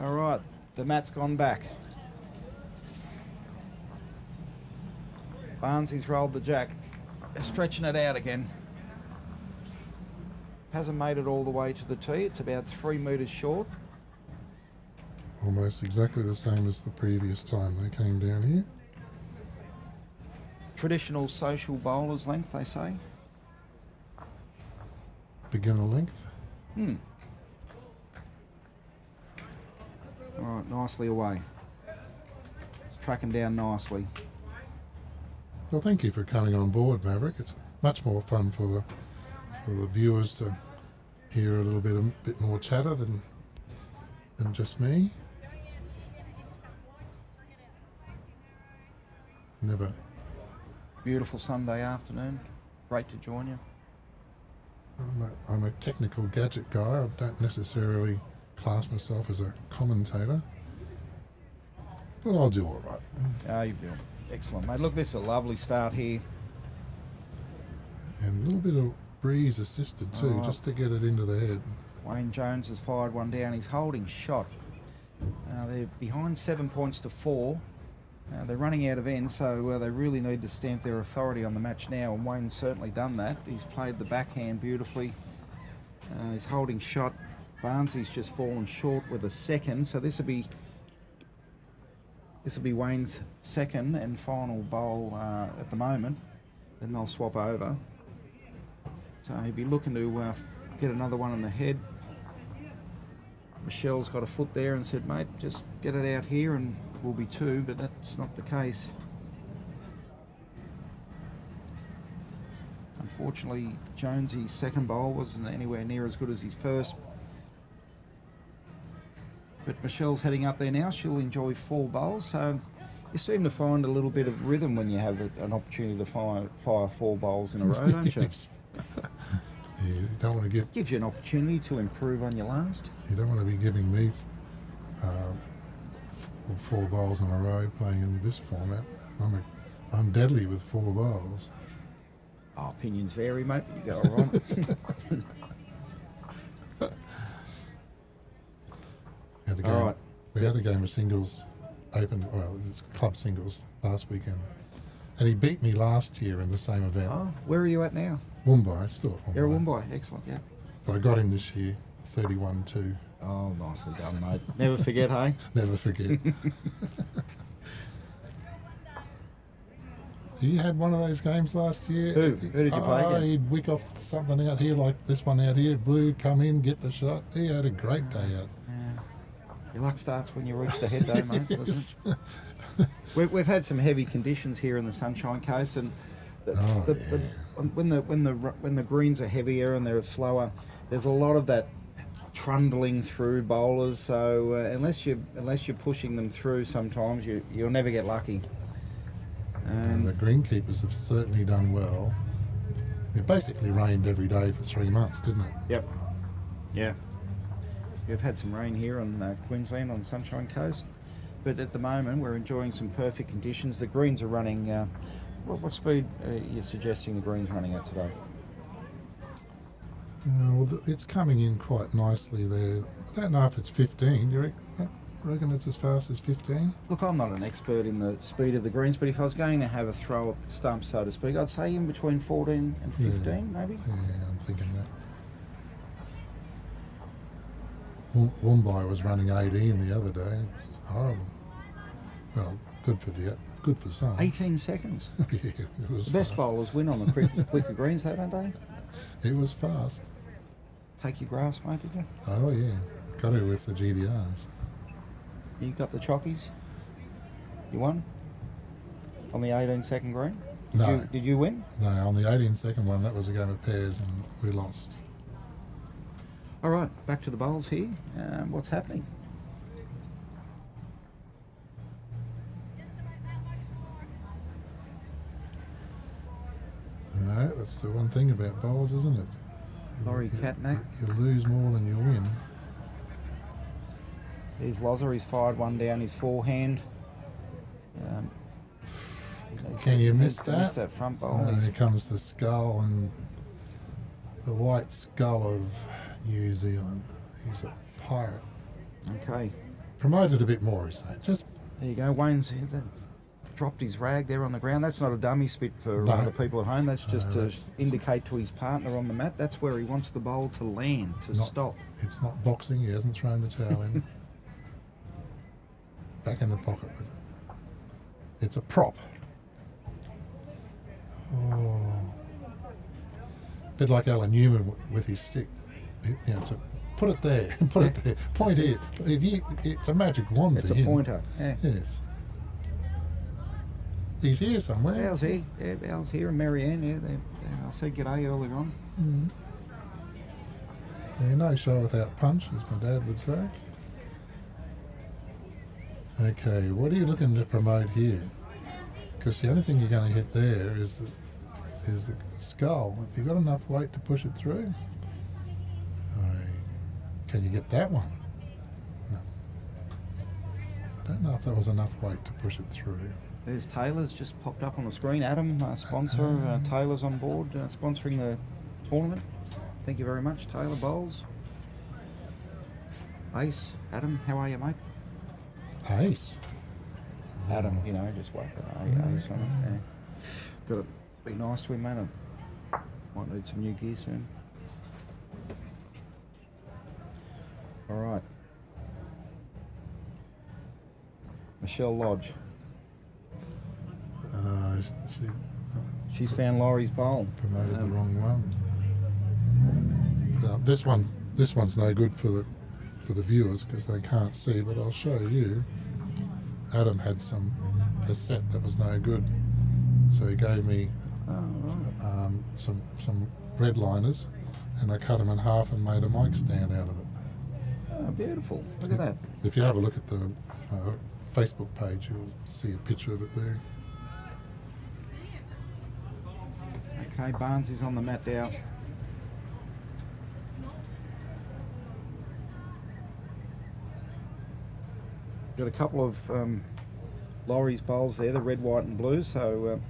All right, the mat's gone back. Barnesy's rolled the jack. They're stretching it out again. Hasn't made it all the way to the tee. It's about 3 metres short. Almost exactly the same as the previous time they came down here. Traditional social bowler's length, they say. Beginner length. nicely away. It's tracking down nicely. Well, thank you for coming on board, Maverick. It's much more fun for the viewers to hear a bit more chatter than just me. Never. Beautiful Sunday afternoon. Great to join you. I'm a technical gadget guy. I don't necessarily class myself as a commentator, but I'll do all right. Ah, you will. Excellent, mate. Look, this is a lovely start here. And a little bit of breeze assisted too, just to get it into the head. Wayne Jones has fired one down. He's holding shot. They're behind 7 points to 4. They're running out of ends, so they really need to stamp their authority on the match now, and Wayne's certainly done that. He's played the backhand beautifully. He's holding shot. Barnsley's just fallen short with a second, so this will be Wayne's second and final bowl at the moment. Then they'll swap over. So he'll be looking to get another one in the head. Michelle's got a foot there and said, mate, just get it out here and we'll be 2, but that's not the case. Unfortunately, Jonesy's second bowl wasn't anywhere near as good as his first. But Michelle's heading up there now. She'll enjoy 4 bowls. So you seem to find a little bit of rhythm when you have an opportunity to fire 4 bowls in a row, don't you? Yeah, you don't want to give. Gives you an opportunity to improve on your last. You don't want to be giving me 4 bowls in a row playing in this format. I'm deadly with 4 bowls. Oh, opinions vary, mate, but you go all right. We had a game of singles open, well, it's club singles last weekend. And he beat me last year in the same event. Oh, where are you at now? Woombye, still at Woombye. You're at Woombye, excellent, yeah. But I got him this year, 31-2. Oh, nicely done, mate. Never forget, hey? Never forget. He had one of those games last year. Who did you play against? He'd wick off something out here like this one out here. Blue, come in, get the shot. He had a great day out. Yeah. Your luck starts when you reach the head, though, mate, doesn't it? We've had some heavy conditions here in the Sunshine Coast, and when the greens are heavier and they're slower, there's a lot of that trundling through bowlers. So unless you're pushing them through, sometimes you'll never get lucky. And the greenkeepers have certainly done well. It basically rained every day for 3 months, didn't it? Yep. Yeah. We've had some rain here on Queensland on the Sunshine Coast, but at the moment we're enjoying some perfect conditions. The greens are running. What speed are you suggesting the greens running at today? It's coming in quite nicely there. I don't know if it's 15. Do you reckon it's as fast as 15? Look, I'm not an expert in the speed of the greens, but if I was going to have a throw at the stump, so to speak, I'd say in between 14 and 15, maybe. Yeah, I'm thinking that. Woombye was running 18 the other day. It was horrible. Well, good for some. 18 seconds. Yeah, it was The best fast. bowlers win on the quicker greens, though, don't they? It was fast. Take your grass, mate, did you? Oh yeah, got it with the GDRs. You got the chockies? You won? On the 18-second green? No. Did you win? No, on the 18-second one, that was a game of pairs and we lost. All right, back to the bowls here. What's happening? No, that's the one thing about bowls, isn't it? Laurie Catnack. You lose more than you win. Here's Lozer. He's fired one down his forehand. Can you miss that? Miss that front bowl. Here comes the skull and the white skull of New Zealand. He's a pirate. Okay. Promoted a bit more, he's saying. Just There you go. Wayne's dropped his rag there on the ground. That's not a dummy spit for No. the people at home. That's just to indicate to his partner on the mat. That's where he wants the bowl to land, to stop. It's not boxing. He hasn't thrown the towel in. Back in the pocket with it. It's a prop. Oh. Bit like Alan Newman with his stick. It's a Put it there. Put it there. Point here. It's a magic wand It's for a him. pointer. Yeah. Yes. He's here somewhere. Al's here. Yeah, Al's here and Marianne. Yeah, I said g'day earlier on. Yeah, no show without punch, as my dad would say. Okay, what are you looking to promote here? Because the only thing you're going to hit there is the skull. If you've got enough weight to push it through, can you get that one? No. I don't know if that was enough weight to push it through. There's Taylor's just popped up on the screen. Adam, sponsor. Taylor's on board, sponsoring the tournament. Thank you very much, Taylor Bowles. Ace, Adam, how are you, mate? Ace. Adam, you know, just whack an ace on it. Yeah. Got to be nice to him, mate. I might need some new gear soon. All right. Michelle Lodge. She She's found Laurie's bowl. promoted the wrong one. This one's no good for the viewers because they can't see, but I'll show you. Adam had a set that was no good, so he gave me some red liners, and I cut them in half and made a mic stand out of it. Oh, beautiful. Look at that. If you have a look at the Facebook page, you'll see a picture of it there. Okay, Barnes is on the mat now. Got a couple of Laurie's bowls there, the red, white and blue. So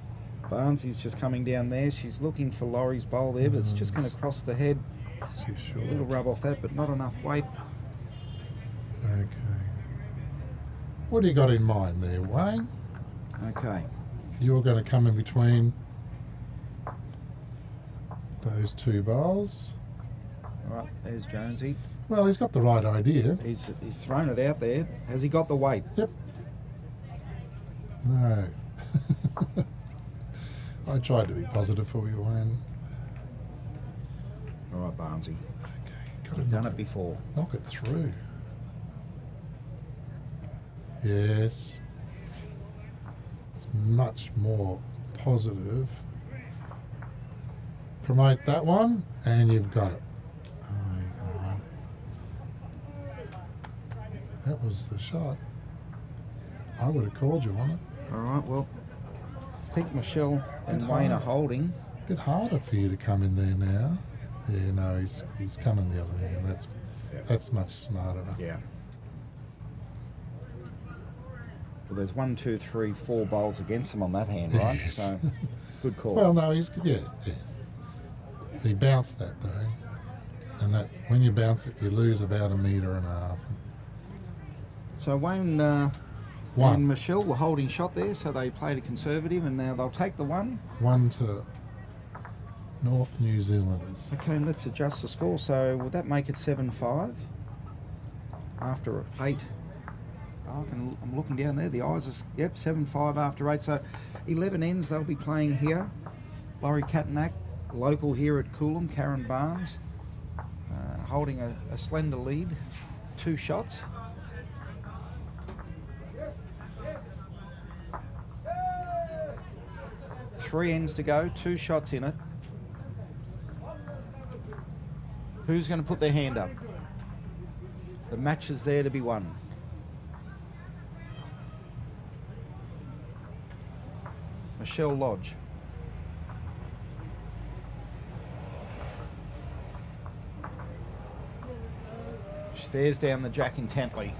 Barnes is just coming down there. She's looking for Laurie's bowl there, but it's just going to cross the head. She's sure. A little rub off that, but not enough weight. Okay. What do you got in mind there, Wayne? Okay. You're going to come in between those two bowls. All right, there's Jonesy. Well, he's got the right idea. He's thrown it out there. Has he got the weight? Yep. No. I tried to be positive for you, Wayne. All right, Barnesy. Okay, got You've done it before. Knock it through. Yes. It's much more positive. Promote that one, and you've got it. That was the shot. I would have called you on it. All right, well, I think Michelle and Wayne are holding. A bit harder for you to come in there now. Yeah, no, he's coming the other hand. That's much smarter. Yeah. Well, there's 1, 2, 3, 4 bowls against him on that hand, right? Yes. So, good call. Well, no, yeah. He bounced that though, and that when you bounce it, you lose about 1.5 meters. So Wayne and Michelle were holding shot there, so they played a conservative, and now they'll take the one. One to North New Zealanders. Okay, let's adjust the score. So will that make it 7-5 after 8? I'm looking down there. The eyes are, yep, 7-5 after 8. So 11 ends they'll be playing here. Laurie Catanack, local here at Coolum, Karen Barnes, holding a slender lead, 2 shots. Three ends to go, 2 shots in it. Who's going to put their hand up? The match is there to be won. Michelle Lodge. She stares down the jack intently.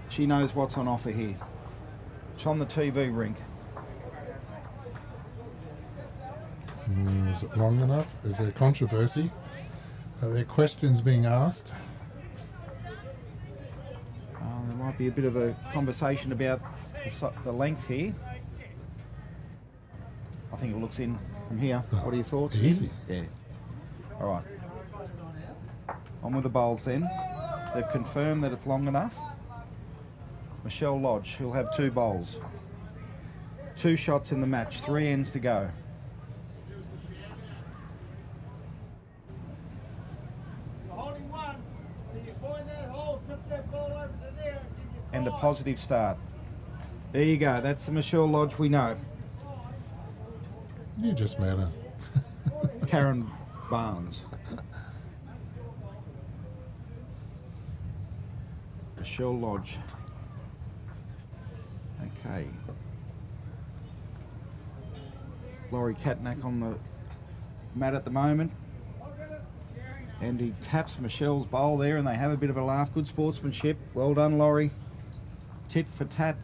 She knows what's on offer here. It's on the TV rink. Is it long enough? Is there controversy? Are there questions being asked? There might be a bit of a conversation about the length here. I think it looks in from here. What are your thoughts? Easy. Yeah. All right. On with the bowls then. They've confirmed that it's long enough. Michelle Lodge, who'll have 2 bowls. 2 shots in the match, 3 ends to go. and a positive start. There you go. That's the Michelle Lodge we know. You just met her. Karen Barnes. Michelle Lodge. Okay. Laurie Katnack on the mat at the moment. And he taps Michelle's bowl there and they have a bit of a laugh. Good sportsmanship. Well done, Laurie. Tit for tat.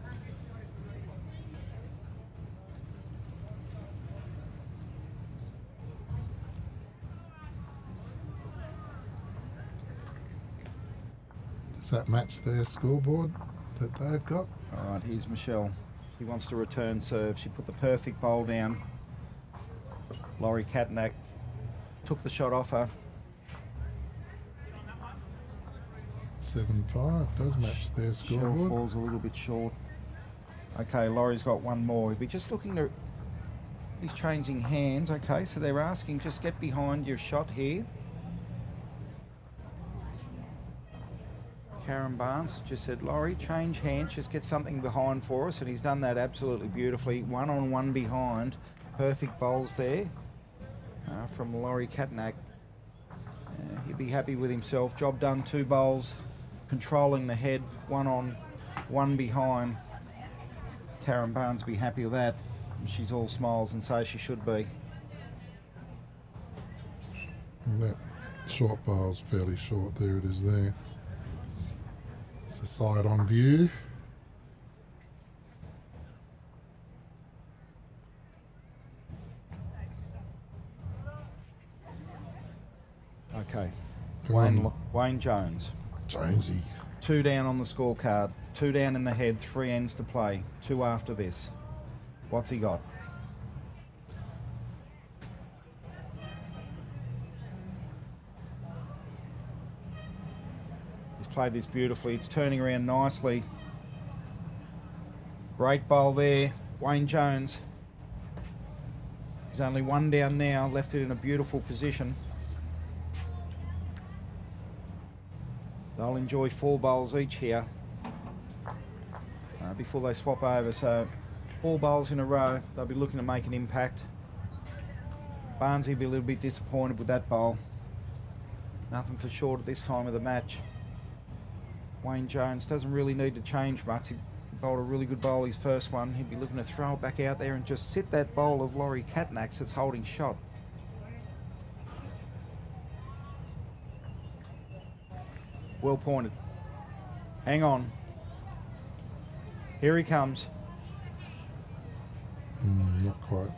Does that match their scoreboard that they've got? All right, here's Michelle. She wants to return serve. She put the perfect bowl down. Laurie Katnack took the shot off her. 7-5 does match their Michelle scoreboard. falls a little bit short. Okay, Laurie's got one more. We're just looking to... He's changing hands. Okay, so they're asking, just get behind your shot here. Karen Barnes just said, Laurie, change hands, just get something behind for us. And he's done that absolutely beautifully. 1-on-1 behind. Perfect bowls there from Laurie Katnack. He'll be happy with himself. Job done, 2 bowls. Controlling the head, 1-on-1 behind. Karen Barnes will be happy with that. She's all smiles and so she should be. And that short bar's fairly short. There it is there. It's a side on view. Okay. Come on, Wayne Jones. Jonesy. 2 down on the scorecard. 2 down in the head, 3 ends to play. 2 after this. What's he got? He's played this beautifully. It's turning around nicely. Great bowl there. Wayne Jones. He's only 1 down now. Left it in a beautiful position. They'll enjoy 4 bowls each here before they swap over. So 4 bowls in a row. They'll be looking to make an impact. Barnesy will be a little bit disappointed with that bowl. Nothing for short at this time of the match. Wayne Jones doesn't really need to change much. He bowled a really good bowl his first one. He'd be looking to throw it back out there and just sit that bowl of Laurie Katnack's that's holding shot. Well pointed. Hang on. Here he comes. Not quite.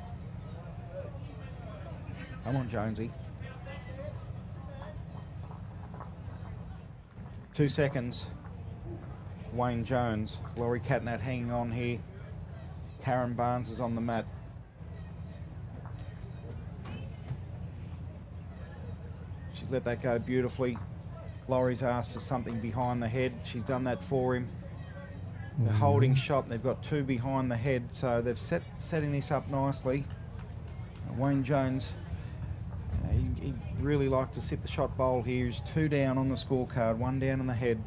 Come on, Jonesy. 2 seconds. Wayne Jones. Laurie Katnack hanging on here. Karen Barnes is on the mat. She's let that go beautifully. Laurie's asked for something behind the head. She's done that for him. They're holding shot and they've got 2 behind the head, so they've setting this up nicely. Wayne Jones, he'd really like to sit the shot bowl here. He's 2 down on the scorecard, 1 down on the head.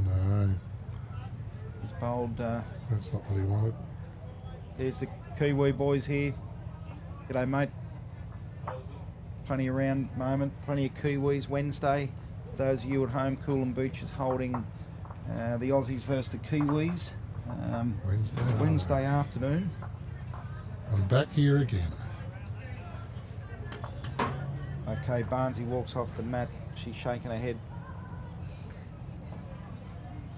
No, He's bowled. that's not what he wanted. There's the Kiwi boys here. G'day, mate. Plenty around at the moment, plenty of Kiwis. Wednesday, those of you at home, Coolum Beach is holding the Aussies versus the Kiwis. Wednesday afternoon. I'm back here again. Okay, Barnesy walks off the mat. She's shaking her head.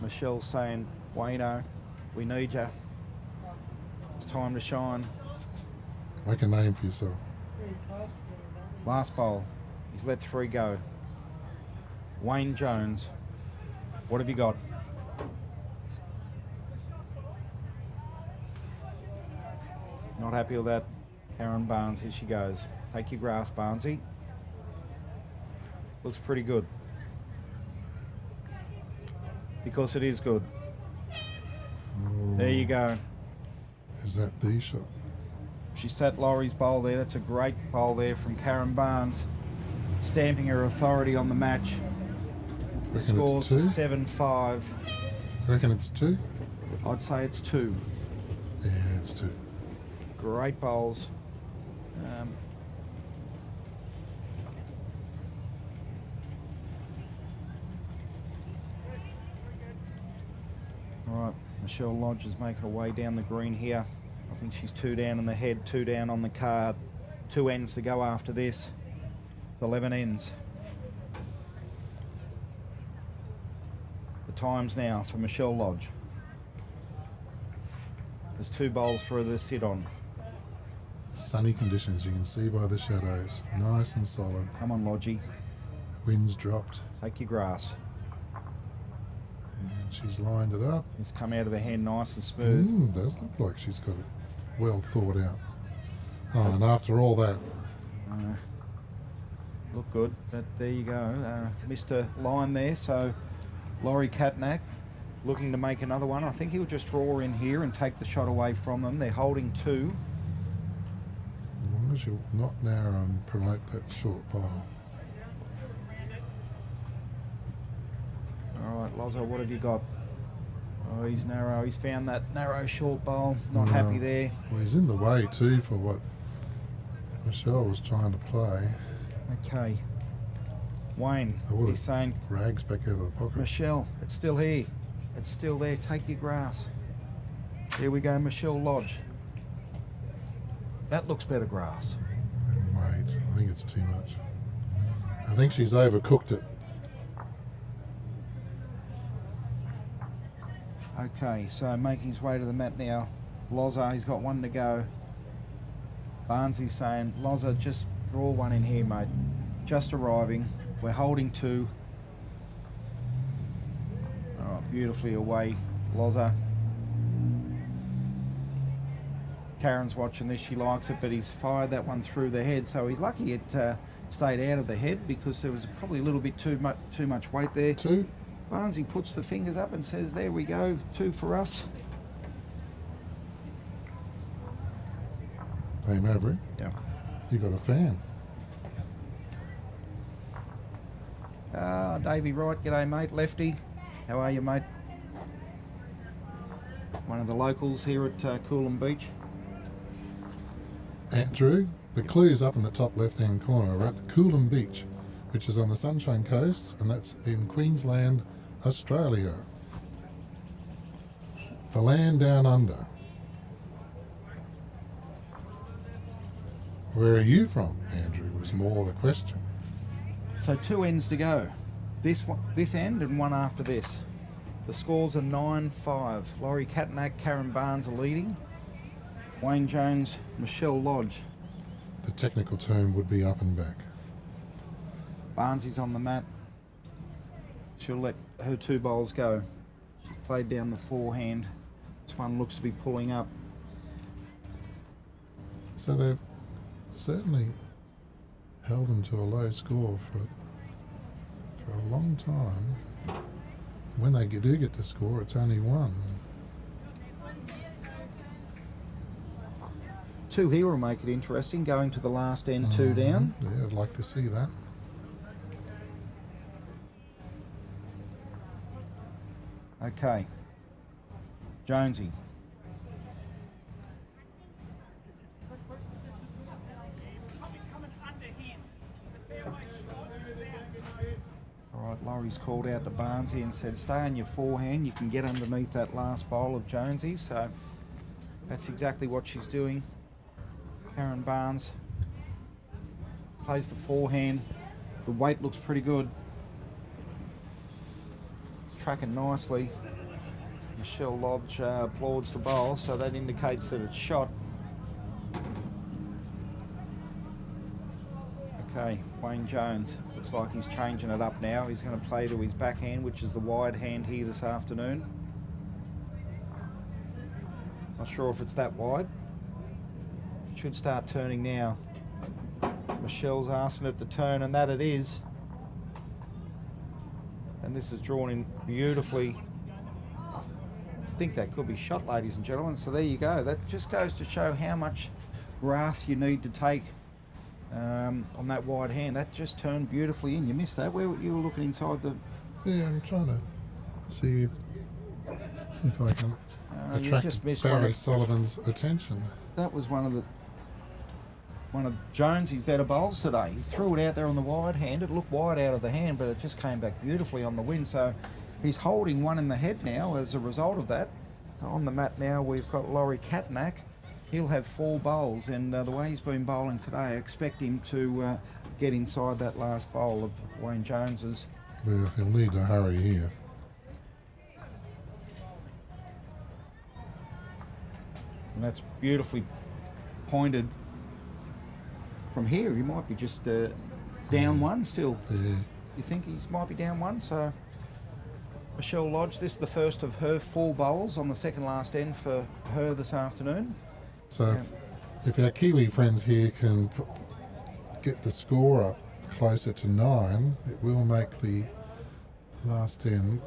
Michelle's saying, Wayno, we need you. It's time to shine. Make a name for yourself. Last bowl. He's let 3 go. Wayne Jones. What have you got? Not happy with that. Karen Barnes, here she goes. Take your grass, Barnesy. Looks pretty good. Because it is good. Oh, There you go. is that the shot? She sat Laurie's bowl there. That's a great bowl there from Karen Barnes. stamping her authority on the match. The Reckon it's scores are two? 7-5. I reckon it's 2. I'd say it's 2. Yeah, it's 2. Great bowls. All right, Michelle Lodge is making her way down the green here. I think she's 2 down in the head, 2 down on the card. 2 ends to go after this. It's 11 ends. The times now for Michelle Lodge. There's 2 bowls for her to sit on. Sunny conditions, you can see by the shadows. Nice and solid. Come on, Lodgy. Wind's dropped. Take your grass. And she's lined it up. It's come out of her hand nice and smooth. Does look like she's got it well thought out. Oh, and after all that, Look good, but there you go. Missed a line there, so Laurie Katnack looking to make another one. I think he'll just draw in here and take the shot away from them. They're holding 2. as long as you're not narrow and promote that short bowl. All right, Lozo, what have you got? Oh, he's narrow. He's found that narrow short bowl. Not happy there. Well, he's in the way too for what Michelle was trying to play. Okay. Wayne, Oh, he's saying, rags back out of the pocket. Michelle, it's still here. It's still there. Take your grass. Here we go, Michelle Lodge. That looks better grass. And wait, I think it's too much. I think she's overcooked it. Okay, so making his way to the mat now. Loza, he's got 1 to go. Barnsley's saying, Loza, just draw 1 in here, mate. Just arriving. We're holding 2. All right, beautifully away, Loza. Karen's watching this. She likes it, but he's fired that one through the head, so he's lucky it stayed out of the head because there was probably a little bit too much weight there. 2. Barnsley puts the fingers up and says, there we go, 2 for us. Hey Maverick, Yeah. you got a fan. Davey Wright, g'day mate, Lefty. How are you, mate? One of the locals here at Coolum Beach. Andrew, the clue's up in the top left-hand corner. We're at the Coolum Beach, which is on the Sunshine Coast, and that's in Queensland, Australia. The land down under. Where are you from, Andrew, was more the question. So 2 ends to go. This end and 1 after this. The scores are 9-5. Laurie Katnack, Karen Barnes are leading. Wayne Jones, Michelle Lodge. The technical term would be up and back. Barnsley's on the mat. She'll let her 2 bowls go. She's played down the forehand. This one looks to be pulling up. So they've certainly held them to a low score for a long time. When they do get to score, it's only 1. 2 here will make it interesting. Going to the last end, 2 down. Yeah, I'd like to see that. Okay. Jonesy. All right, Laurie's called out to Barnesy and said, stay on your forehand. You can get underneath that last bowl of Jonesy. So that's exactly what she's doing. Karen Barnes plays the forehand. The weight looks pretty good. Tracking nicely. Michelle Lodge applauds the bowl, so that indicates that it's shot. Okay, Wayne Jones looks like he's changing it up now. He's going to play to his backhand, which is the wide hand here this afternoon. Not sure if it's that wide. Should start turning now. Michelle's asking it to turn, and that it is. And this is drawn in beautifully. I think that could be shot, ladies and gentlemen. So there you go. That just goes to show how much grass you need to take on that wide hand. That just turned beautifully in. You missed that. Where you were looking inside the... Yeah, I'm trying to see if I can you attract just missed one Barry of- Sullivan's attention. That was one of Jonesy's better bowls today. He threw it out there on the wide hand. It looked wide out of the hand, but it just came back beautifully on the wind. So he's holding one in the head now as a result of that. On the mat now we've got Laurie Katnack. He'll have 4 bowls, and the way he's been bowling today, I expect him to get inside that last bowl of Wayne Jones's. Well, he'll need to hurry here. And that's beautifully pointed from here. He might be just down one still. Yeah. You think he might be down one? So Michelle Lodge, this is the first of her 4 bowls on the second last end for her this afternoon. So if our Kiwi friends here can get the score up closer to 9, it will make the last end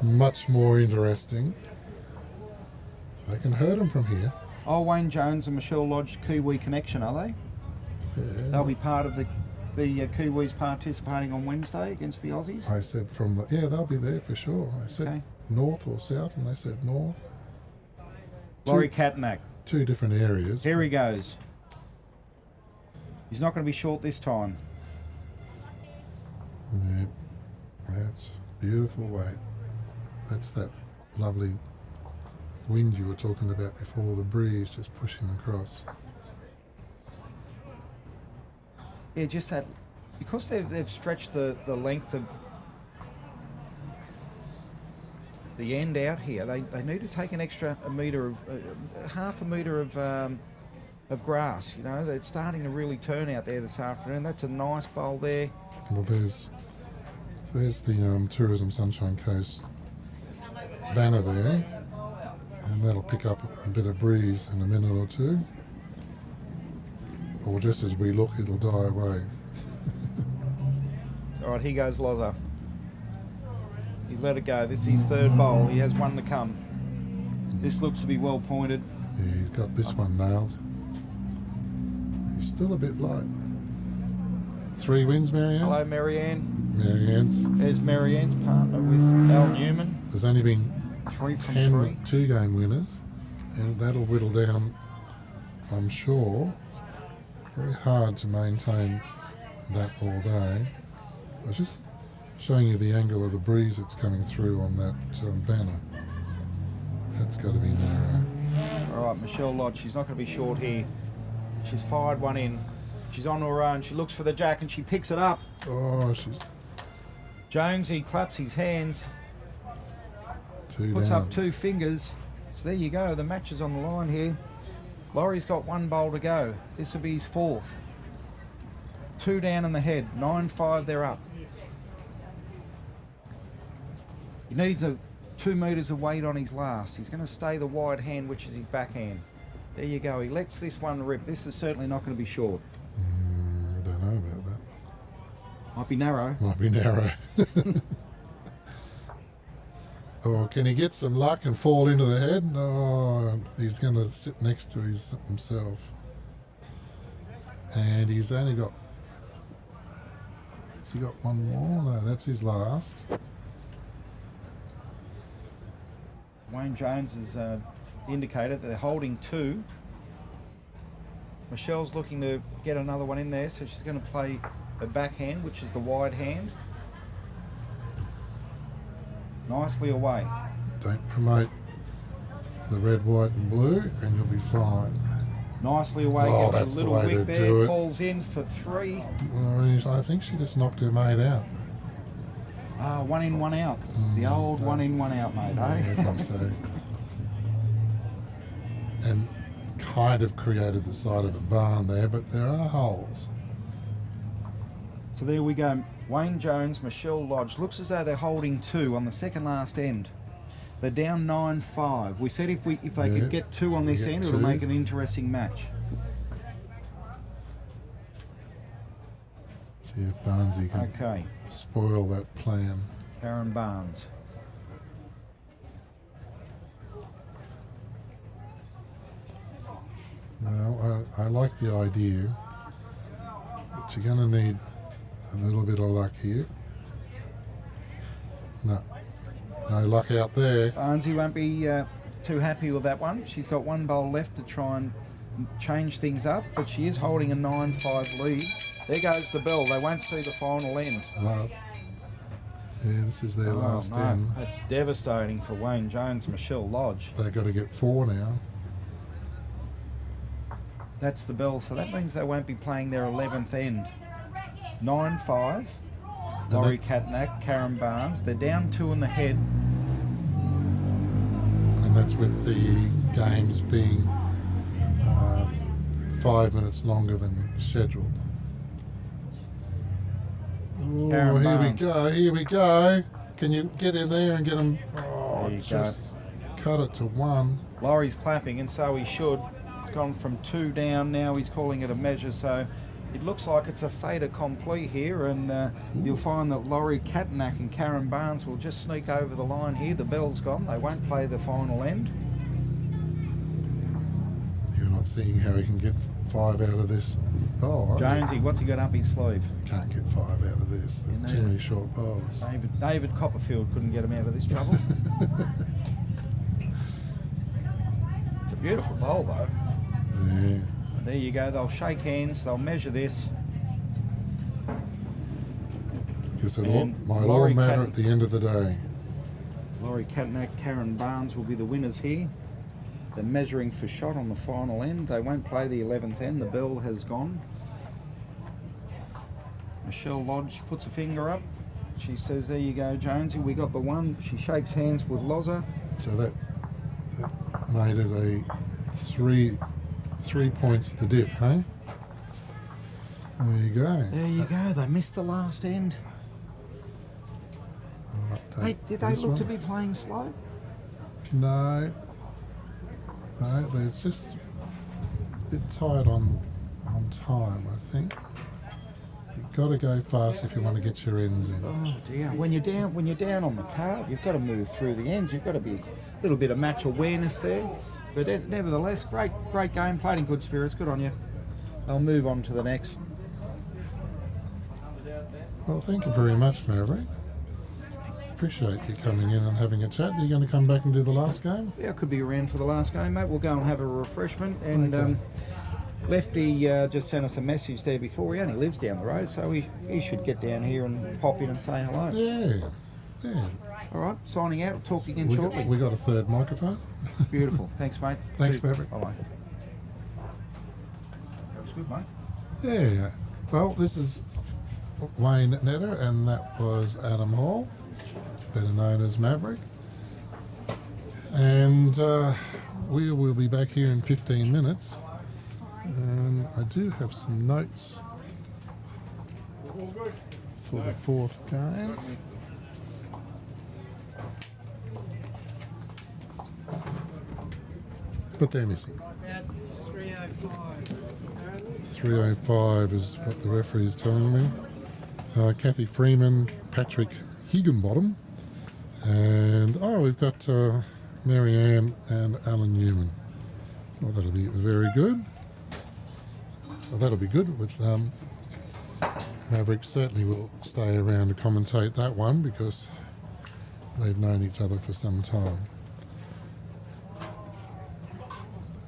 much more interesting. They can hurt them from here. Oh, Wayne Jones and Michelle Lodge Kiwi connection, are they? Yeah. They'll be part of the Kiwis participating on Wednesday against the Aussies. I said from the, yeah, they'll be there for sure. I said Okay. north or south, and they said north. Laurie Katnack. 2 different areas. Here he goes. He's not going to be short this time. Yeah, that's beautiful weight. That's that lovely wind you were talking about before, the breeze just pushing across. Yeah, just that, because they've stretched the length of the end out here, they need to take an extra half a metre of grass. You know, they're starting to really turn out there this afternoon. That's a nice bowl there. Well, there's the Tourism Sunshine Coast banner there, and that'll pick up a bit of breeze in a minute or 2. Or just as we look, it'll die away. All right, here goes Loza. He's let it go. This is his 3rd bowl. He has 1 to come. This looks to be well pointed. Yeah, he's got this one nailed. He's still a bit light. 3 wins, Marianne? Hello, Marianne. Marianne's. There's Marianne's partner with Al Newman. There's only been 3 from 10 3. 2-game winners, and that'll whittle down, I'm sure. Very hard to maintain that all day. I was just showing you the angle of the breeze that's coming through on that banner. That's got to be narrow. All right, Michelle Lodge, she's not going to be short here. She's fired one in. She's on her own. She looks for the jack and she picks it up. Oh, she's Jonesy claps his hands, 2 puts down. up 2 fingers. So there you go. The match is on the line here. Laurie's got 1 bowl to go. This will be his 4th. 2 down in the head. 9-5, they're up. He needs 2 metres of weight on his last. He's going to stay the wide hand, which is his backhand. There you go. He lets this one rip. This is certainly not going to be short. I don't know about that. Might be narrow. Might be narrow. Oh, can he get some luck and fall into the head? No, he's going to sit next to himself. And he's only got... Has he got 1 more? No, that's his last. Wayne Jones has indicated that they're holding 2. Michelle's looking to get another one in there, so she's going to play a backhand, which is the wide hand. Nicely away. Don't promote the red, white and blue and you'll be fine. Nicely away, Oh, gets that's a the little way to wick do there, it. falls in for 3. I think she just knocked her mate out. 1 in, 1 out. The old 1 in, 1 out, mate, Yeah, I eh? think so. And kind of created the side of a barn there, but there are holes. So there we go. Wayne Jones, Michelle Lodge. Looks as though they're holding 2 on the second last end. They're down 9-5. We said if they Yeah, could get 2 on they this get end, it'll 2. make an interesting match. See if Barnesy can Okay, spoil that plan. Karen Barnes. Well, I like the idea But you're going to need a little bit of luck here. No luck out there. Barnesy won't be too happy with that one. She's got one bowl left to try and change things up, but she is holding a 9-5 lead. There goes the bell. They won't see the final end. Love. Yeah, this is their last no. end. That's devastating for Wayne Jones, Michelle Lodge. They've got to get 4 now. That's the bell, so that means they won't be playing their 11th end. 9-5. Laurie Katnack, Karen Barnes. They're down 2 in the head. And that's with the games being 5 minutes longer than scheduled. Oh, Karen here Barnes. here we go. Can you get in there and get them? Oh, There you just cut it to 1. Laurie's clapping, and so he should. It's gone from 2 down, now he's calling it a measure, so it looks like it's a fait accompli here, and you'll find that Laurie Katnack and Karen Barnes will just sneak over the line here. The bell's gone, they won't play the final end. You're not seeing how he can get 5 out of this bowl, are you? Jonesy, what's he got up his sleeve? Can't get 5 out of this. There's too many short bowls. David Copperfield couldn't get him out of this trouble. It's a beautiful bowl though. Yeah. There you go, they'll shake hands, they'll measure this. Guess it And might all Laurie matter Katnack. at the end of the day. Laurie Katnack, Karen Barnes will be the winners here. They're measuring for shot on the final end. They won't play the 11th end. The bell has gone. Michelle Lodge puts a finger up. She says, there you go, Jonesy. We got the one. She shakes hands with Loza. So that made it a 3 points to diff, hey? There you go. There you go. They missed the last end. I'll update Hey, did they this look one. to be playing slow? No, they're just a bit tight on time, I think. You've got to go fast if you want to get your ends in. Oh dear. When you're down on the card, you've got to move through the ends. You've got to be a little bit of match awareness there. But nevertheless, great game, played in good spirits. Good on you. They'll move on to the next. Well, thank you very much, Maverick. Appreciate you coming in and having a chat. Are you going to come back and do the last game? Yeah, I could be around for the last game, mate. We'll go and have a refreshment. And Okay. Lefty just sent us a message there before. He only lives down the road, so he should get down here and pop in and say hello. Yeah. All right, signing out. Talk again We shortly. got a third microphone. Beautiful. Thanks, mate. Thanks, See you. Maverick. Bye-bye. That was good, mate. Yeah. Well, this is Wayne Netter, and that was Adam Hall, better known as Maverick. And we will be back here in 15 minutes. And I do have some notes for the 4th game. But they're missing. About 305. 305 is what the referee is telling me. Kathy Freeman, Patrick Higginbottom, and we've got Mary Ann and Alan Newman. Well, that'll be very good. Well, that'll be good with Maverick certainly will stay around to commentate that one because they've known each other for some time.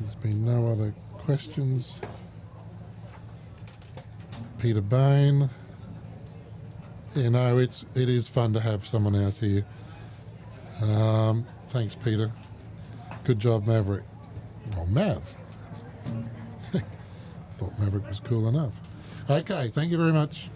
There's been no other questions. Peter Bain. Yeah, no, it is fun to have someone else here. Thanks, Peter. Good job, Maverick. Oh, Mav. Thought Maverick was cool enough. Okay, thank you very much.